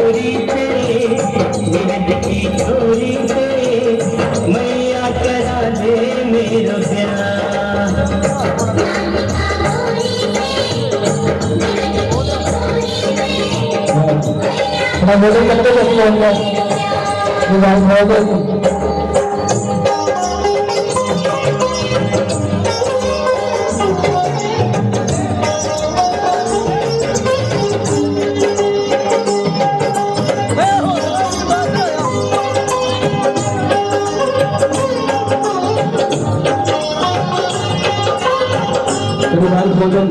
डोरी पे नीरज की डोरी पे मैया करा दे मेरा प्यार। मुझे लगता है भोजन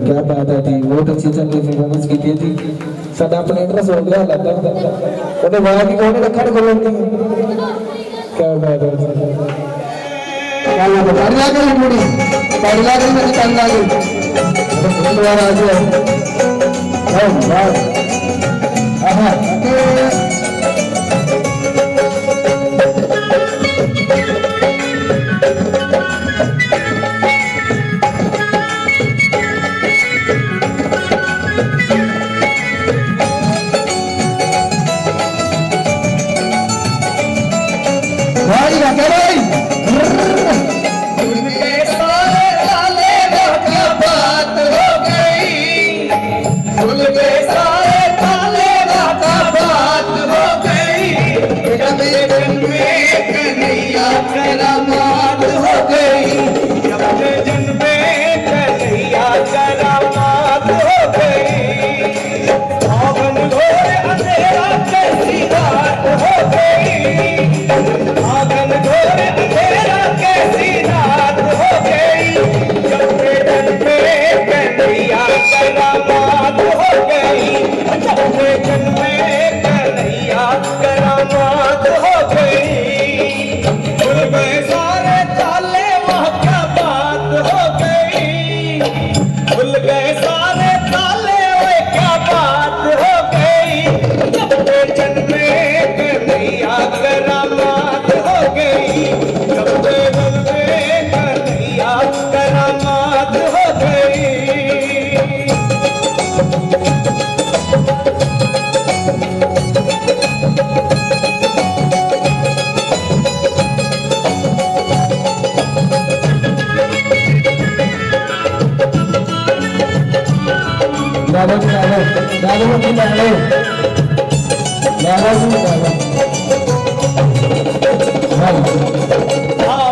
क्या बात है थी, बहुत अच्छी चल रही परफॉर्मेंस की थी। साडा अपने इंटरेस्ट हो गया लगता ओदे वाला की कोने रखड़ खोलती क्या बात है। क्या बात है, ताड़ी लगा रही मुड़ी, ताड़ी लगा रही मेरी ताड़ी लगा रही दोबारा आ गया। हां वाह आहा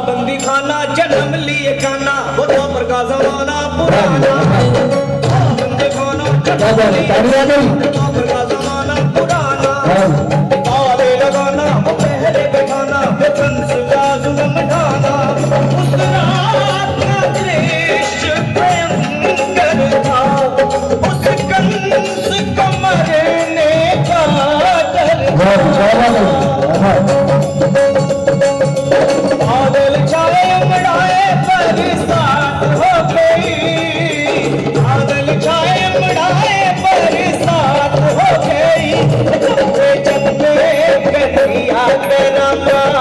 बंदी खाना जन्म लिए खाना वो उम्र का जमाना पुराना। बंदी खाना उम्र का जमाना पुराना। ताले लगाना वो पहले बैठाना वो कंस का जुल्म ढाना। उस रात का दृश्य भयंकर था, उस कंस को मरने का डर था। बादल छाए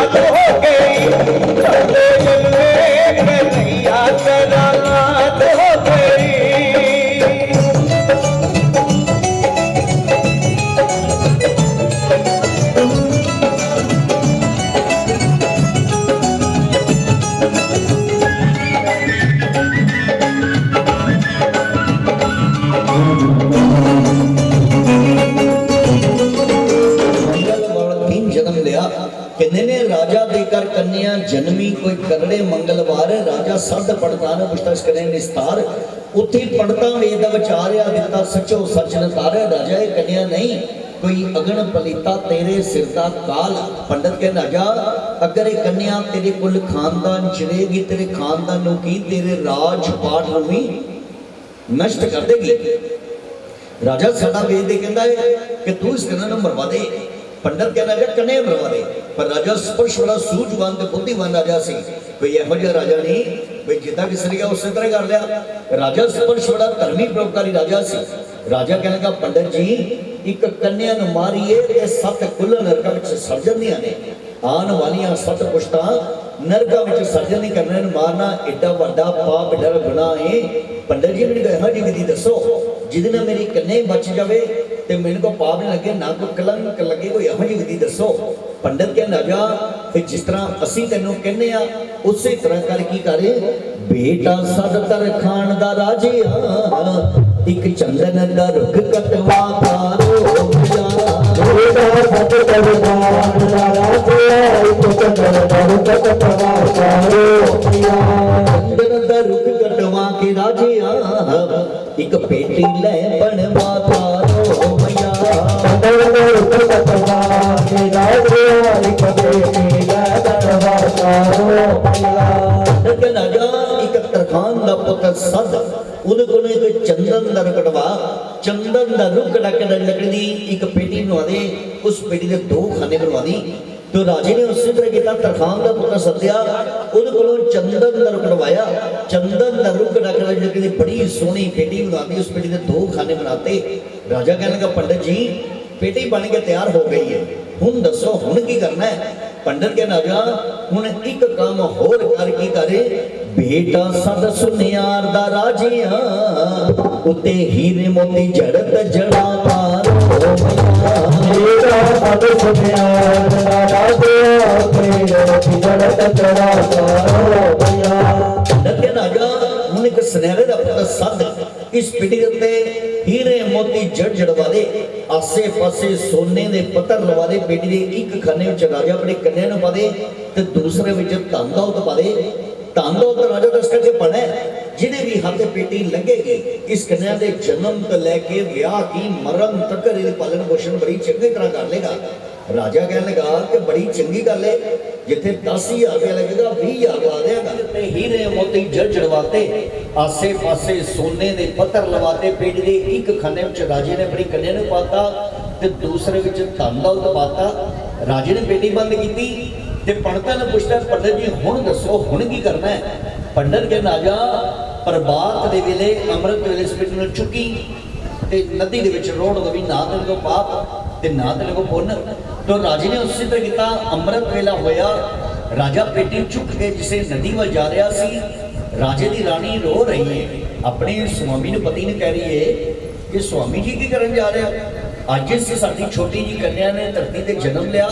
नाथ हो गई, चले चले कन्हैया तेरा नाथ हो गई। जन्म लिया कहने ने राजा देकर कन्या जन्मी कोई करड़े मंगलवार राजा सद पड़ता ने पुछताछ करे निस्तार उठी पड़ता वेद विचारिया दिता सचो सच नतार राजा ये कन्या नहीं कोई अगन पलीता तेरे सिर का काल। पंडित के राजा अगर ये कन्या तेरे कुल खानदान चिरेगी तेरे खानदान नु की तेरे राज पाठ नु भी नष्ट कर देगी। राजा साडा वेद दे कहंदा है कि तू इस कन्या नु मरवा दे। पंडित कहना है कन्या मरवा दे पर राजा स्पर्श बड़ा सूझवान ते बुद्धिमान राजा सी कोई यहो जिहा राजा नहीं भाई जिदा किसी ने उस तरह कर लिया। राजा स्पर्श बड़ा धर्मी परोपकारी राजा सी। राजा कहने का पंडित जी एक कन्या नु मारीए ते सत कुल नरका विच सड़ जांदियां ने आने वालियां सत पुश्तां नरका विच सड़ जांदी करने नु मारना एडा वड्डा पाप एडा गुनाह है। पंडित जी मैनूं यहो जी विधि दसो जिहदे नाल मेरी कन्या बच जावे ते मैनूं को पाप नहीं लगे ना कोई कलंक लगे कोई यहो जी विधि दसो। पंडित के राजा फिर जिस तरह असीं तैनूं कहने आ उस तरह कर की करे बेटा सद तर खान दा राजे एक चंदन दा रुख कटवा तारो बेटा सद तर खान दा राजे एक चंदन दा रुख कटवा तारो चंदन दा रुख कटवा के राजे एक पेटी ले बनवा तारो मैया चंदन दा रुख कटवा के राजे एक पेटी ले बनवा तारो मैया। लेकिन राजा एक तरखान दा पुत्र सद उहदे कोल एक चंदन दा रुकड़वा चंदन दा रुकड़ा के लकड़ी दी एक पेटी बनवा दे उस पेटी दे दो खाने बनवा दी। तो राजे ने उसी तरह किया तरखान का पुत्र सद्या उहदे कोलों चंदन दा रुकड़वाया चंदन दा रुकड़ा के लकड़ी दी बड़ी सोहनी पेटी बना दी उस पेटी दे दो खाने बनाते। राजा कहने का पंडित जी पेटी बन के तैयार हो गई है हुण दसो हुण की करना है। पंडित के राजा हुण एक काम होर कर की करे बेटा सद सुनियार दा राजिया उते हीरे मोती जड़त जड़ा तारो बेटा सद सुनियार दा राजिया उते जड़त जड़ा तारो भैया। पंडित के राजा हुण एक सुनहरे दा पुत्र सद इस पिटी उत्ते हीरे मोती जड़ जड़वा दे आसे पासे सोने दे पत्थर लवा दे पेटी दे एक खाने विच राजा अपनी कन्या नूं पा दे ते दूसरे विच धन दौलत पा दे। धन दौलत राजा दस करके पड़ा जिन्हें भी हाथ पेटी लगेगी इस कन्या के जन्म तो लैके विआह की मरण तक पालन पोषण बड़ी चंगी तरह कर लेगा। राजा कहने लगा कि बड़ी चंगी गल है जिथे 10,000 रुपया लगेगा 20,000 लगा देगा। हीरे मोती जड़ जड़वाते आसे पासे सोने दे पत्थर लवाते पेट दे एक खाने में राजे ने अपनी कन्या नूं पाता ते दूसरे विच धन दौलत पाता। राजे ने पेटी बंद की ते पंडितां ने पुछया पंडित जी हुण दसो हुण की करना है। पंडित के राजा प्रभात दे वेले अमृत वेले इस पेटी नूं चुकी ते नदी दे विच रोड़ दो भी ना तेरे को पाप ते ना तेरे को पुण्य। तो राजे ने उसी तरह किया अमृत वेला होया राजा पेटी चुक के जिसे नदी वल जा रहा सी राजे की रानी रो रही है अपने स्वामी ने पति ने कह रही है कि स्वामी जी की करन जा रहे अज इस साडी छोटी जी कन्या ने धरती ते जन्म लिया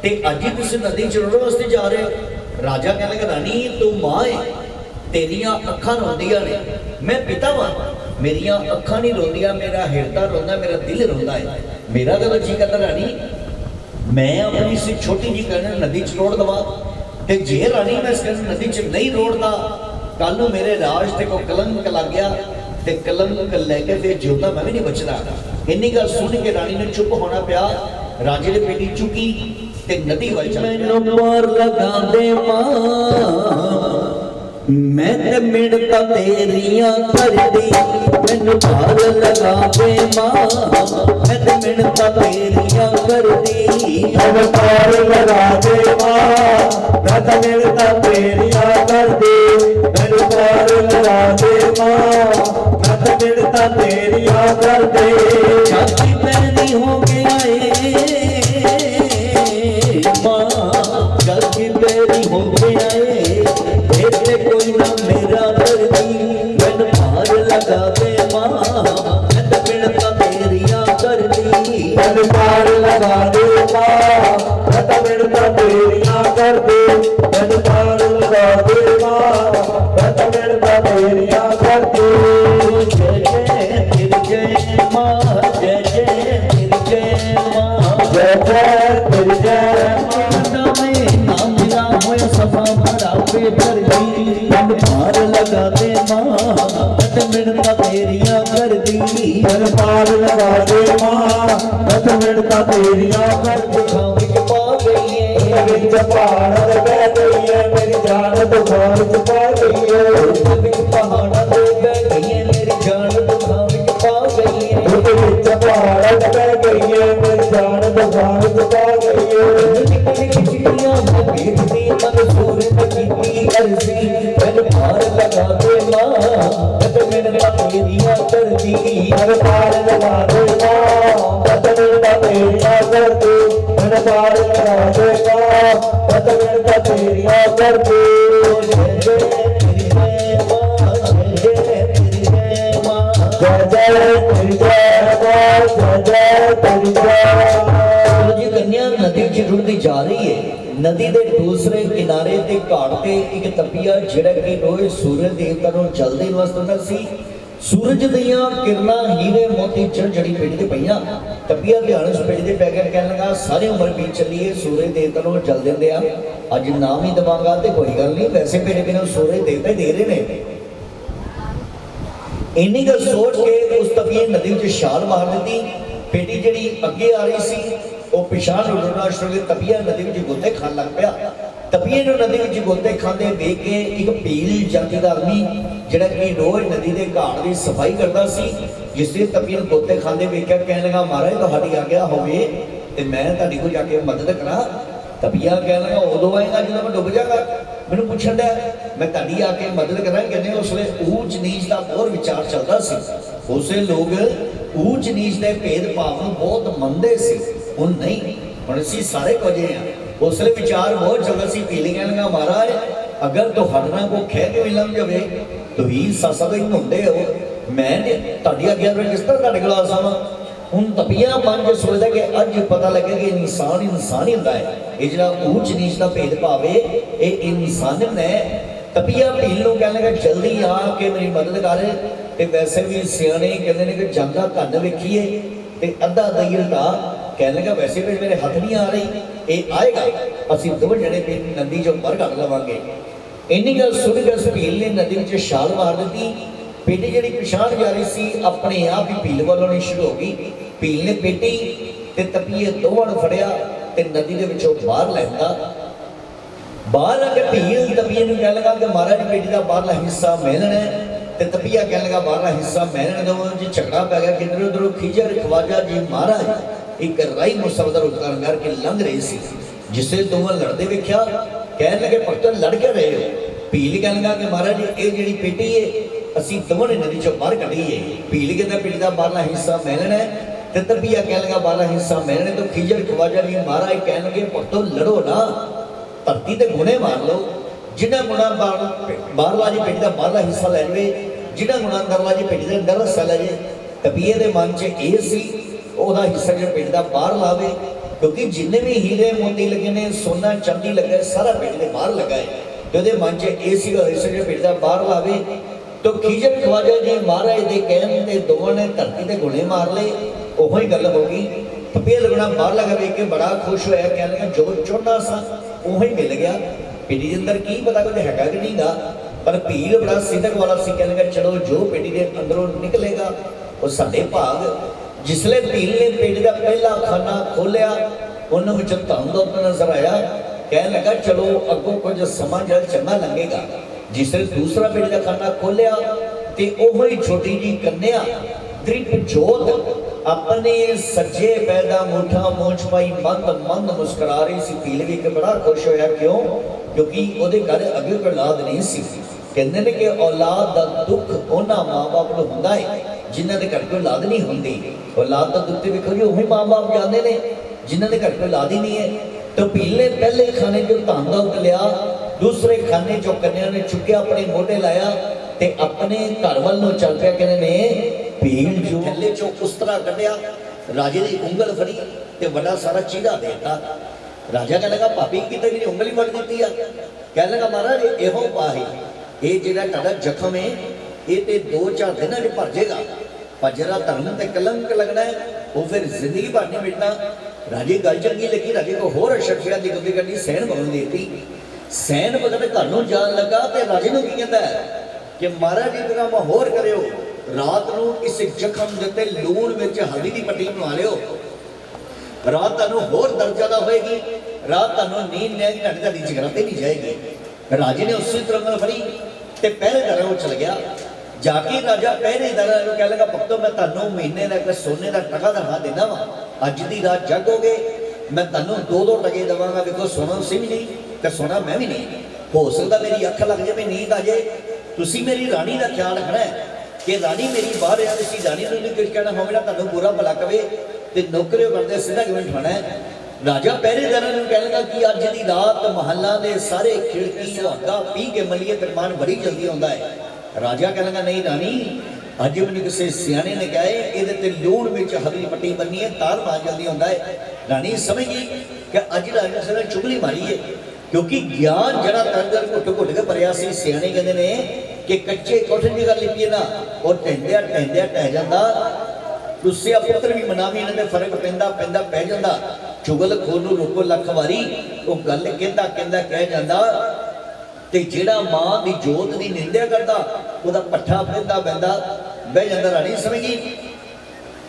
ते अज ही तुसीं नदी च रोड़ वास्ते जा रहे हो। राजा कहने लगा रानी तू मां है तेरियां अखां रोंदियां ने मैं पिता वां मेरियां अखां नहीं रोंदियां मेरा हिरदा रोंदा मेरा दिल रोंदा है। मेरा तो जी कहता रानी मैं अपनी इस छोटी जी कन्या नदी च रोड़ दवा ते जे रानी मैं इस नदी च नहीं रोड़दा कल नूं मेरे राज ते को कलंक लग गया ते कलंक लैके फिर जिउंदा मैं भी नहीं बचदा। इन्नी गल सुन के रानी ने चुप होना पिया। राजे ने पेटी चुकी ते नदी वल चल मैनूं मार लगा दे मां मैं ते मिणता तेरियां करदी मैनूं मार लगा दे मां मैं ते मिणता तेरियां करदी मैनूं मार लगा दे मां मैं ते मिणता तेरियां करदी मैनूं मार लगा दे मां मैं ते मिणता तेरियां करदी छाती पैनी हो गया ए मां मैंने पार लगा दे माँ, मैं तो मिन्नतां तेरियां कर दे। मैंने पार लगा दे माँ, मैं तो मिन्नतां तेरियां कर दे। जय जय तेरी जय माँ, जय जय तेरी जय माँ, जय जय तेरी जय माँ। नाम मेरा होए सफा भरा पे कर दी, मन पार लगा दे माँ, मैं मिन्नतां तेरियां कर दी। मैंने पार लगा दे माँ, मैं तो मिन्नतां तेरियां कर दे। दुखां विच पा गई है, विच पहाड़ ते बह गई है, मेरी जान दुखां विच पा गई है। दुखां विच पहाड़ां ते बह गई है, मेरी जान दुखां विच पा गई है। ਉਹਦੇ ਵਿੱਚ ਪਹਾੜ ਤੇ ਬਹਿ ਗਈ ਏ, ਮੇਰੀ ਜਾਨ ਦੁਖਾਂ ਵਿੱਚ ਪਾ ਗਈ ਏ। ਨਿਕਲੀ ਚਿੜੀਆਂ ਮੈਂ ਵੇਖਦੀ ਮਨਸੂਰ ਕੀਤੀ ਅਰਜ਼ੀ, ਮੈਨੂੰ ਪਾਰ ਲਗਾ ਦੇ ਮਾਂ, ਤੇ ਮਿੰਨਤਾਂ ਤੇਰੀਆਂ ਕਰਦੀ। ਮੈਨੂੰ ਪਾਰ ਲਗਾ ਦੇ ਮਾਂ, ਤੇ ਮਿੰਨਤਾਂ ਤੇਰੀਆਂ ਕਰਦੀ। ਮੈਨੂੰ ਪਾਰ ਲਗਾ ਦੇ ਮਾਂ, ਤੇ ਮਿੰਨਤਾਂ ਤੇਰੀਆਂ ਕਰਦੀ। ਜੈ ਜੈ ਤੇਰੀ ਜੈ ਮਾਂ, ਜੈ ਜੈ ਤੇਰੀ ਜੈ ਮਾਂ, ਜੈ ਜੈ ਤੇਰੀ ਜੈ ਮਾਂ, ਜੈ ਜੈ ਤੇਰੀ ਜੈ ਮਾਂ। जी कन्या नदी च रुड़ती जा रही है। नदी के दूसरे किनारे ते घाट ते एक तपिया जिहड़ा कि रोज सूरज देवता नूं जलदे वसदा सी। सूरज दियां किरणां हीरे मोती चढ़ जड़ी पिंड ते पईयां। तपिया ध्यान उस पिंड ते पै के कहण लगा, सारी उम्र बीत चली है, सूरज देवता नूं जल दिंदे आ, अज नाम ही दवांगा ते कोई गल नहीं, वैसे मेरे बिना सूरज देवता दे रहे ने। इन्नी गल सोच के उस तपिया नदी विच छाल मार दी। बेटी जिहड़ी अगे आ रही सी वो पिछाड़ उड़ना शुरू कर तपिया नदी में गोते खान लग पाया। तपिए नूं नदी में गोते खांदे वेख के एक भील जाति का आदमी जिहड़ा कि रोज नदी के घाट की सफाई करता सी, जिसने तपिए नूं गोते खांदे वेख्या कहण लगा, महाराज तुहाडी आग्या होवे ते मैं तुहाडी कोल जाके मदद करा। तपिया कहण लगा, उदों आएगा जदों मैं डुब जागा, मैनूं पुछण दा मैं तुहाडी आके मदद करा। कहने उसले ऊंच नीच का बहुत विचार चलता सी। उसले लोग ऊंच नीच के भेदभाव नूं बहुत मनदे सी, हुण नहीं, हुण असीं सारे कुछ हैं। उसले विचार बहुत चलता सी। पीली कहण लगा, महाराज अगर तुहाडे नाल कोई खह के लंघ जावे, तुसीं ससा तो हुंदे हो, मैं तुहाडी आग्या ते किस तरह तुहाडे कोल आ जावां। हुण तपिया मन च सोचदा कि अज पता लगे कि इंसान इंसान ही हुंदा है, ये जिहड़ा ऊंच नीच का भेदभाव है ये इंसान है। तपिया भील नूं कहण लगा, जल्दी आ के मेरी मदद कर। ते वैसे भी सियाणे कहंदे ने कि जांदा धन वेखीए ते अद्धा दई हटा। कहने लगा, वैसे भी मेरे हाथ नहीं आ रही, ये आएगा, असीं दोवें जणे भी नदी चों बाहर कढ लवांगे। इन्नी गल सुन के उस भील ने नदी में छाल मार दी। पेटी जिहड़ी पिछाड़ जा रही सी अपने आप ही भील वाल आउणी शुरू हो गई। भील ने पेटी ते तपिए दोवां नूं फड़िया ते नदी दे विचों बाहर लैंदा। बाहर आके भील तपिए नूं कहण लगा कि महाराज पेटी दा बाहरला हिस्सा मैं लैणा है। ते तपिया कहण लगा, बाहरला हिस्सा मैं लैणा। दोवां च झगड़ा पै गया। किधर उधरों खिजर ख्वाजा जी महाराज एक राई मुसलदर उतार करके लंघ रहे सी। जिसे दोवां लड़दे वेख्या कहण लगे, भगत लड़ के रहे हो। भील कहण लगा कि महाराज ये जिहड़ी पेटी है असीं दोवां ने नदी चों बाहर कढी है। भील कहंदा पेटी दा बाहरला हिस्सा मैं लैणा है। ते तपिया कहण लगा, बाहरला हिस्सा मैं लैणा। तो खिजर ख्वाजा जी महाराज कहण लगे, भगतो लड़ो ना, धरती ते गुणे मार लो। जिन्ना गुणा बाहरला जी पेटी दा बाहरला हिस्सा लै जावे, जिन्ना गुणा अंदरला जी पेटी दे अंदर हिस्सा लै जाए। तपिए दे मन च ये सी ओहदा हिस्सा जो पेट का बाहर लावे, क्योंकि जिन्ने भी हीरे मोती लगे ने, सोना चांदी लगा, सारा पेट के बाहर लगा है। तो ये मन च हिस्सा जो पेट का बाहर लावे। तो खिजर ख्वाजा जी महाराज के कहने ते दोवां ने धरती के गुणे मार ले। ओहो ही गल हो गई। तपिया लगना बाहर लगा वेख के बड़ा खुश होया, कहने लगा जो चाहुंदा सा ओह ही मिल गया। पेटी के अंदर की पता कुछ हैगा कि नहीं गा, पर भील बड़ा सिदक वाला सी। कहने लगा चलो जो पेटी के अंदरों निकलेगा वो साडे भाग। जिसले भील ने पेट का पहला खाना खोलिया, उन्होंने धन दौलत नजर आया। कह लगा चलो अगों कुछ समा जल चंगा लंघेगा। जिसले दूसरा पेट का खाना खोलिया तो वही छोटी जी कन्या दृप जोत अपने सज्जे पैदा मुठा मोच पाई मंद मंद मुस्कुरा रही सी। भील भी बड़ा खुश होया। क्यों? क्योंकि वो घर अगे कोई औलाद नहीं सी। कहते हैं कि औलाद का दुख उन्होंने माँ बाप को होंदा है जिन्हों के घर कोई औलाद नहीं होंगी। औलाद का दुख तो देखो जी वही माँ बाप जानते हैं जिन्हों के घर कोई औलाद ही नहीं है। तो भील ने पहले खाने जो धन दौलत लिया, दूसरे खाने जो कन्या ने चुक्या अपने मोढे लाया ते अपने घर वाल चल पिया। कहने ने भील जो थल्ले चो उस तरह कढ़िया राजे की उंगल फड़ी ते बड़ा सारा चीड़ा देता। राजा कह लगा भाभी कितने मेरी उंगल ही वड़ दी है। कह लगा महाराज यो पा है ये जो जख्म है ये तो 2-4 दिन भर जाएगा, पर जरा धर्म से कलंक लगना है वो फिर जिंदगी भर नहीं मिटना। राजे गल चंगी लगी, राजे को होर अशर्फिया की गलती करनी, सैन भवन देती। सैन भगत घर जान लगा तो राजे को की कहता है कि महाराज जी तरह मैं होर करो, रात को इस जख्म देते लूण में हल्दी की पट्टी बना लियो, रात तुहानू होर दर्द ज्यादा होएगी, रात तुहानू नींद नहीं आएगी, तुहाडी जगराते नहीं जाएगी। राजे ने उसी तरह फड़ी ते पहरेदार वो चल गया। जाके राजा पहरेदार कह लगा भक्तों मैं तुहानू महीने का सोने का टका दफा देना वा, अज की रात जागोगे मैं तुहानू 2-2 टके देवांगा। देखो सोना तुसीं भी नहीं तो सोना मैं भी नहीं, हो सकता मेरी अख लग जाए, नींद आ जाए, तुसीं मेरी रानी का ख्याल रखना है कि रानी मेरी बाहर है, तुसीं रानी को नहीं कुछ कहना होवे ना तुहानू बुरा भला कवे ते नौकरियों करते सीधा किवें उठाना है। राजा पहरेदार कह लगा कि अज की रात महलों के सारे खिड़की सुहागा पी के मलिए तरमान बड़ी जल्दी आता है। राजा कह लगा नहीं रानी अज मैंने किसी सियाने ने कहा है ये लूण में हल्दी पट्टी बननी है, तार मार जल्दी आता है। रानी समझ गई कि अज राजा ने चुगली मारी है, क्योंकि ज्ञान जरा तंगर घुट घुट के भरिया सी। सियाने कहते हैं कि कच्चे कोठे की गल लिपीए ना और ढहिंदिया ढहिंदिया ढह जाता, रुसिया पुत्र भी मनावी, इन्होंने फर्क पैंदा पैंदा पै जाता। चुगल खोलू रोको लख वारी वो गल कहता कहता कह जाता, ते जेड़ा मां की जोत की निंदा करता वह पट्ठा पैंदा पैंदा बह जाता। रानी समझ गई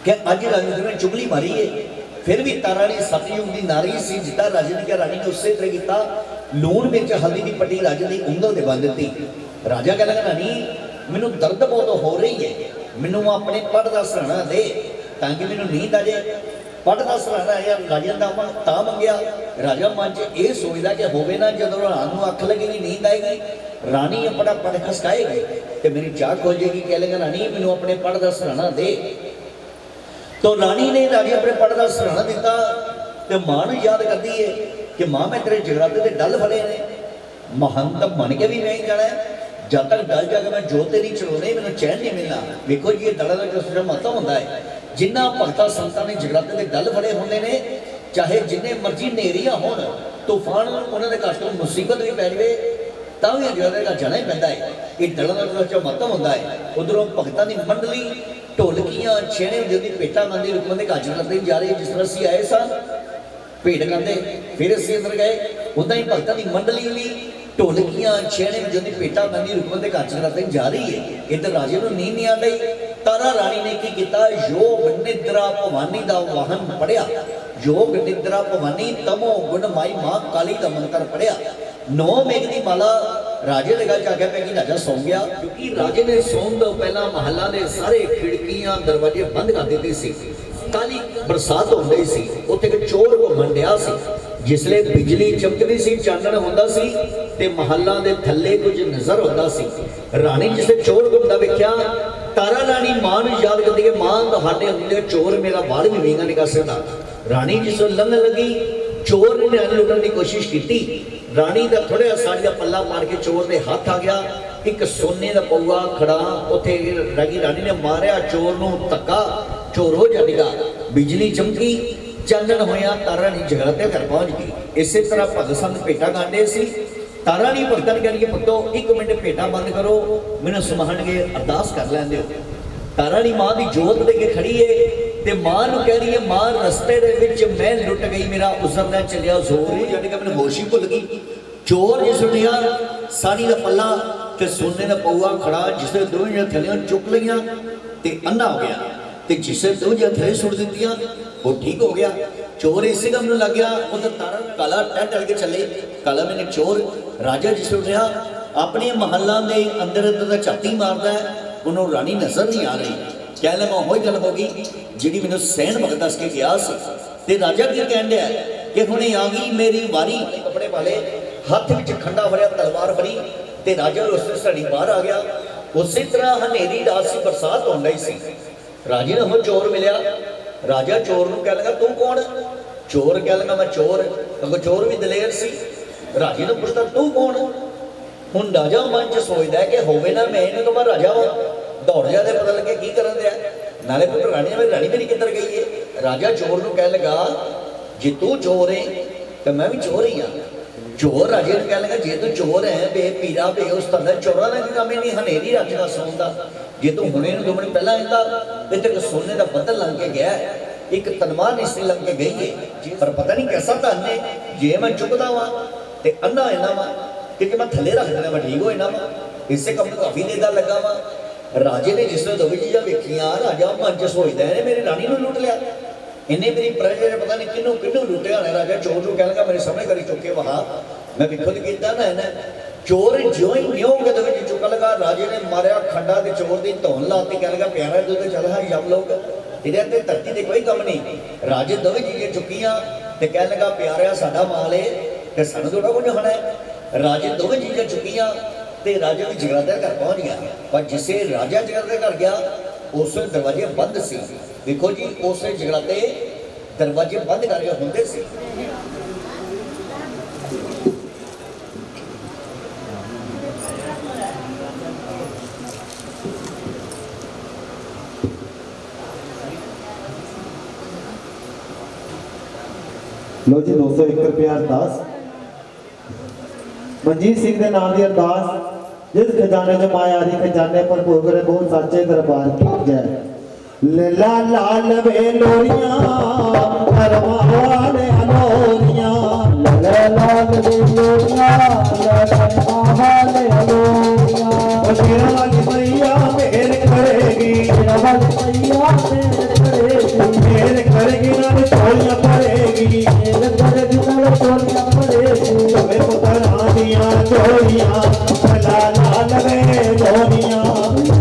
कि अज राजे ने चुगली मारी है। फिर भी तारा ने सतयुग की नारी सी, जिदा राजे ने कहा, रानी ने उस तरह किया, लूण में हल्दी की पट्टी राजे की उंगल से बन दी। राजा कह लगा रानी मैनू दर्द बहुत हो रही है, मैनू अपने पढ़ का सराहना दे ताकि मैनू नींद आ जाए। पढ़ का सराहना यार राजा ता मंगया। राजा मन च यह सोचता कि होवे ना जो रानू अख लगेगी नींद आएगी, रानी अपना पढ़ खसकाएगी तो मेरी चाह खोल जाएगी। कह लेगा रानी मैनू अपने पढ़ का सराहना दे। तो रानी ने राजे अपने पढ़ का सराहना दिता तो मां नूं याद करती है कि मां मैं तेरे जगराते के डल फड़े ने, महंत बन के भी नहीं जाना है, जब तक डल जाकर मैं जोते नहीं चलाने मैंने चैन नहीं मिलना। देखो जी ये दल का जो महत्व होता है, जिन्ना भगतां संतां ने जगराते के डल फड़े होंगे ने, चाहे जिन्ने मर्जी नेरियां हो तूफान उन्होंने घर तो मुसीबत भी पै जाए तो भी जगराते का जाना ही पैंदा है। ये दलों का जो महत्व होता है। उधरों भगतां की मंडली ढोलकियां छेने जल्दी भेटा गाँधी रुकमन के घर जगराते जा रही, जिस तरह असीं आए सन भेट गाते फिर असीं अंदर गए, उदा ही भगतां की मंडली भी ढोलकियां छेने में जो भेटा गाँधी रुकमन के घर जगराते जा रही है। इधर राजे को नींद नहीं आ रही। तारा रानी ने की किया, योग निद्रा भवानी का वाहन पढ़िया, योग निद्रा भवानी तमो गुण माई मां काली का मंत्र पढ़िया। 9 मेघ की माला राजे ने गल जाके पै कि राजा सौ गया, क्योंकि राजे ने सौन तो पहला महलों के सारे खिड़कियां दरवाजे बंद कर दिते सी। काली बरसात हो रही सी, उत्थे एक चोर घूमन दिया सी। जिसले बिजली चमकदी सी, चानण हुंदा सी ते महलों के थल्ले कुछ नजर होता सी। रानी जिसे चोर घूमदा वेख्या, तारा रानी मां नूं याद करदी है, मां तुहाडे हुंदे चोर मेरा बाल भी विंगा नहीं कर सकदा। रानी जिसों लंघ लगी, चोर ने लुटन की कोशिश की। रानी का थोड़ा साड़ी का पल्ला मार के चोर के हाथ आ गया। एक सोने का पौआ खड़ा उत्थे लगी, रानी ने मारिया चोर नूं धक्का, चोर हो जाएगा। बिजली चमकी, चानण होया, तारा रानी जगराते घर पहुंच गई। इस तरह भगत संत भेटा गांडे सी। तारा रानी भगतां ने कह पुत्तो 1 मिनट भेटा बंद करो, मैनूं समाणगे अरदास कर लैंदे हो। तारा रानी मां की जोत दे के खड़ी है ते मां नूं कह रही है, मां रस्ते दे विच मैं लुट गई, मेरा उजरना चलिया जोर ही, यानी कि मैनूं होश ही भुल गई। चोर जिस सुनिया साड़ी का पल्ला ते सोने का पौआ खड़ा, जिसे दोवें थल्लियों चुक लिया ते अन्ना हो गया, ते जिसे दोवें थल्ले सुट दित्तियां वो ठीक हो गया। चोर इसे गम लग गया, उधर तारा काला टल के चले। काला मैंने चोर राजा जिस उठा अपने महलों के अंदर छाती मारता है, उन्होंने रानी नजर नहीं आ रही। कह लगा वही गल हो गई जी मैंने सैन भगत दस के गया से। राजा की कह दिया कि हुणे आ गई मेरी वारी। कपड़े वाले हाथ में खंडा भरिया, तलवार फड़ी ते राजा उस सड़ी बाहर आ गया। उसी तरह हनेरी रात सी, बरसात हो रही सी। राजे ने हम चोर मिलिया। राजा चोर नूं कह लगा तू कौन? चोर कह लगा मैं चोर। अगो चोर भी दलेर सी। राजे ने पूछता तू कौन? हुण राजा मन च सोचदा है कि होवे ना मैं इन्हां तो मैं राजा वां, दौड़ जाते पता लगे की करन दिया नाले पुत्र रानी मेरी रानी मेरी किधर गई है राजा चोर नूं कह लगा जे तू चोर है तो मैं भी चोर ही हाँ चोर राजे ने कह लगा जे तू चोर है बे पीरा बे उस तरह चोरा ने काम नहीं हनेरी राज का सौंदा जे तू हुणे दो मिनट पहला आंदा ते तेरे सोने का बदल लंघ के गया एक तलवार निस्सी लंघ के गई है पर पता नहीं कैसा धन है जे मैं चुकदा वा ते अन्ना होना वा क्योंकि मैं थले रख देना मैं ठीक होना वा इसे काम काफी देदा लगा वा राजे ने जिसने दो चीज़ा वेखियां राजा मन च सोचता है मेरी रानी नूं लुट लिया इन्हें मेरी प्रजा ने पता नहीं किनू किनू लुटिया होना राजा चोर नूं कह लगा मेरे सामने करी चुके वहा मैं भी खुद कीता ना है चोर ज्यों ही न्यों के चुक लगा राजे ने मारिया खंडा ते चोर की धौन लाती कह लगा प्यारा तू तो चल हाँ जब लोग तेरे ते धरती से कोई कम नहीं राजे दोवें चीज़ें चुकियां ते कह लगा प्यारा साडा माल है ते सानू थोड़ा कुछ होना है राजे दोवें चीज़ें चुकियां ते राजा भी जगराते घर पहुंच गया पर जिसे राजा जगराते घर गया उस दरवाजे बंद सी देखो जी उस जगराते दरवाजे बंद करके होंगे सी लो जी 201 रुपया अरदास मनजीत सिंह के नाम की अरदास जिस खजाने च माया दी खजाने पर भोगरे बहुत साचे दरबार की जय लला लाल वे लोरियां करवा वाले अलोरियां लला लाल वे लोरियां करवा वाले अलोरियां तेरा वाली मैया मेर करेगी तेरा वाली मैया मेर करेगी ना तोलियां पड़ेगी मेर करेगी ना तोलियां पड़ेगी तुम्हें पुत्रा दियां चोरियां लला लाल वे लोरियां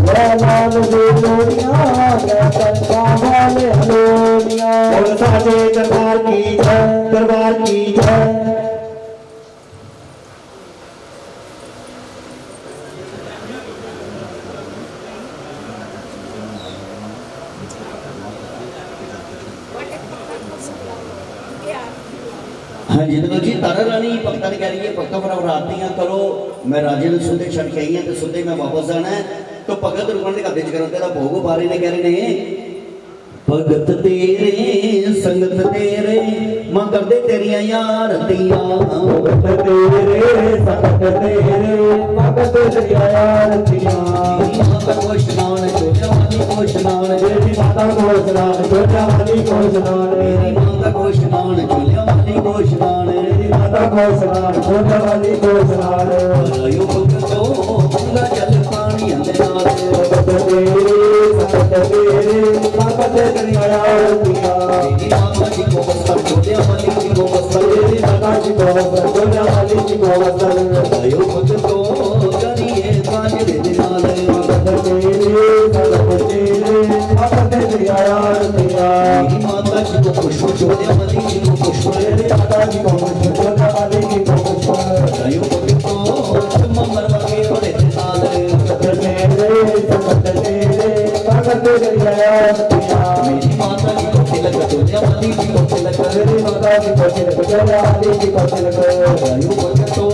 लला लाल वे लोरियां करवा वाले अलोरियां बोल साचे दरबार की जय दरबार की जय हाँ जी देखो जी तारा रानी भक्ता ने कह रही है भक्तों पर आरतियां करो मैं राजे ने सुधे छड़ के आई है तो सुधे मैं वापस जाना है तो भगत रुकन के घर करते का भोग बारे ने कह रहे ने भगत तेरे संगत तेरे मां कर दे तेरिया यारतियां भगत तेरे संगत तेरे मां कर दे तेरिया यारतियां माता को स्नान छोटा वाली को स्नान मेरी माता को स्नान छोटा वाली को स्नान मेरी माता को स्नान छोटा वाली को स्नान मेरी माता को स्नान छोटा वाली को स्नान आयो भगतो गंगा जल पानी अंदर भगत तेरे संगत तेरे मां कर दे तेरिया यारतियां मेरी माता जी को बस्तर छोटा वाली जी को बस्तर मेरी माता जी को बस्तर छोटा वाली जी को बस्तर आयो भगतो करिए काज दे नाल भगत तेरे संगत तेरे मां कर दे तेरिया यारतियां मेरी माता जी को पुष्प छोटा वाली जी को पुष्प मेरी माता जी को पुष्प छोटा वाली जी को पुष्प आयो भगतो ममर वगे ओरे नाल भगत तेरे संगत तेरे मां कर दे तेरिया यारतियां मेरी माता जी को तिलक छोटा वाली जी को तिलक मेरी माता जी को तिलक छोटा वाली जी को तिलक आयो भगतो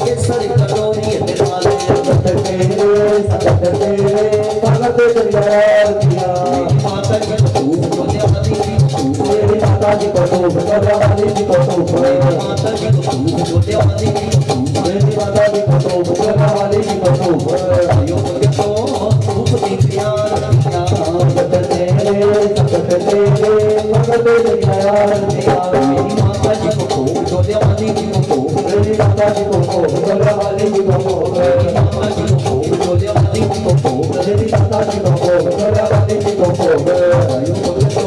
केसर कटोरी नाल भगत तेरे संगत तेरे मां कर दे तेरिया यारतियां मेरी माता जी को धूप छोटा वाली जी को धूप मेरी माता जी को धूप छोटा वाली जी को धूप मेरी माता जी को धूप छोटा वाली जी को धूप मेरी माता जी को धूप छोटा वाली जी को धूप आयो भगतो धूप दी प्यारतियां भगत तेरे संगत तेरे मां कर दे तेरिया यारतियां मेरी माता जी को धूप छोटा वाली जी को धूप मेरी माता जी को धूप छोटा वाली जी को धूप मेरी माता जी को धूप छोटा वाली जी को धूप मेरी माता जी को धूप छोटा वाली जी को धूप आयो भगतो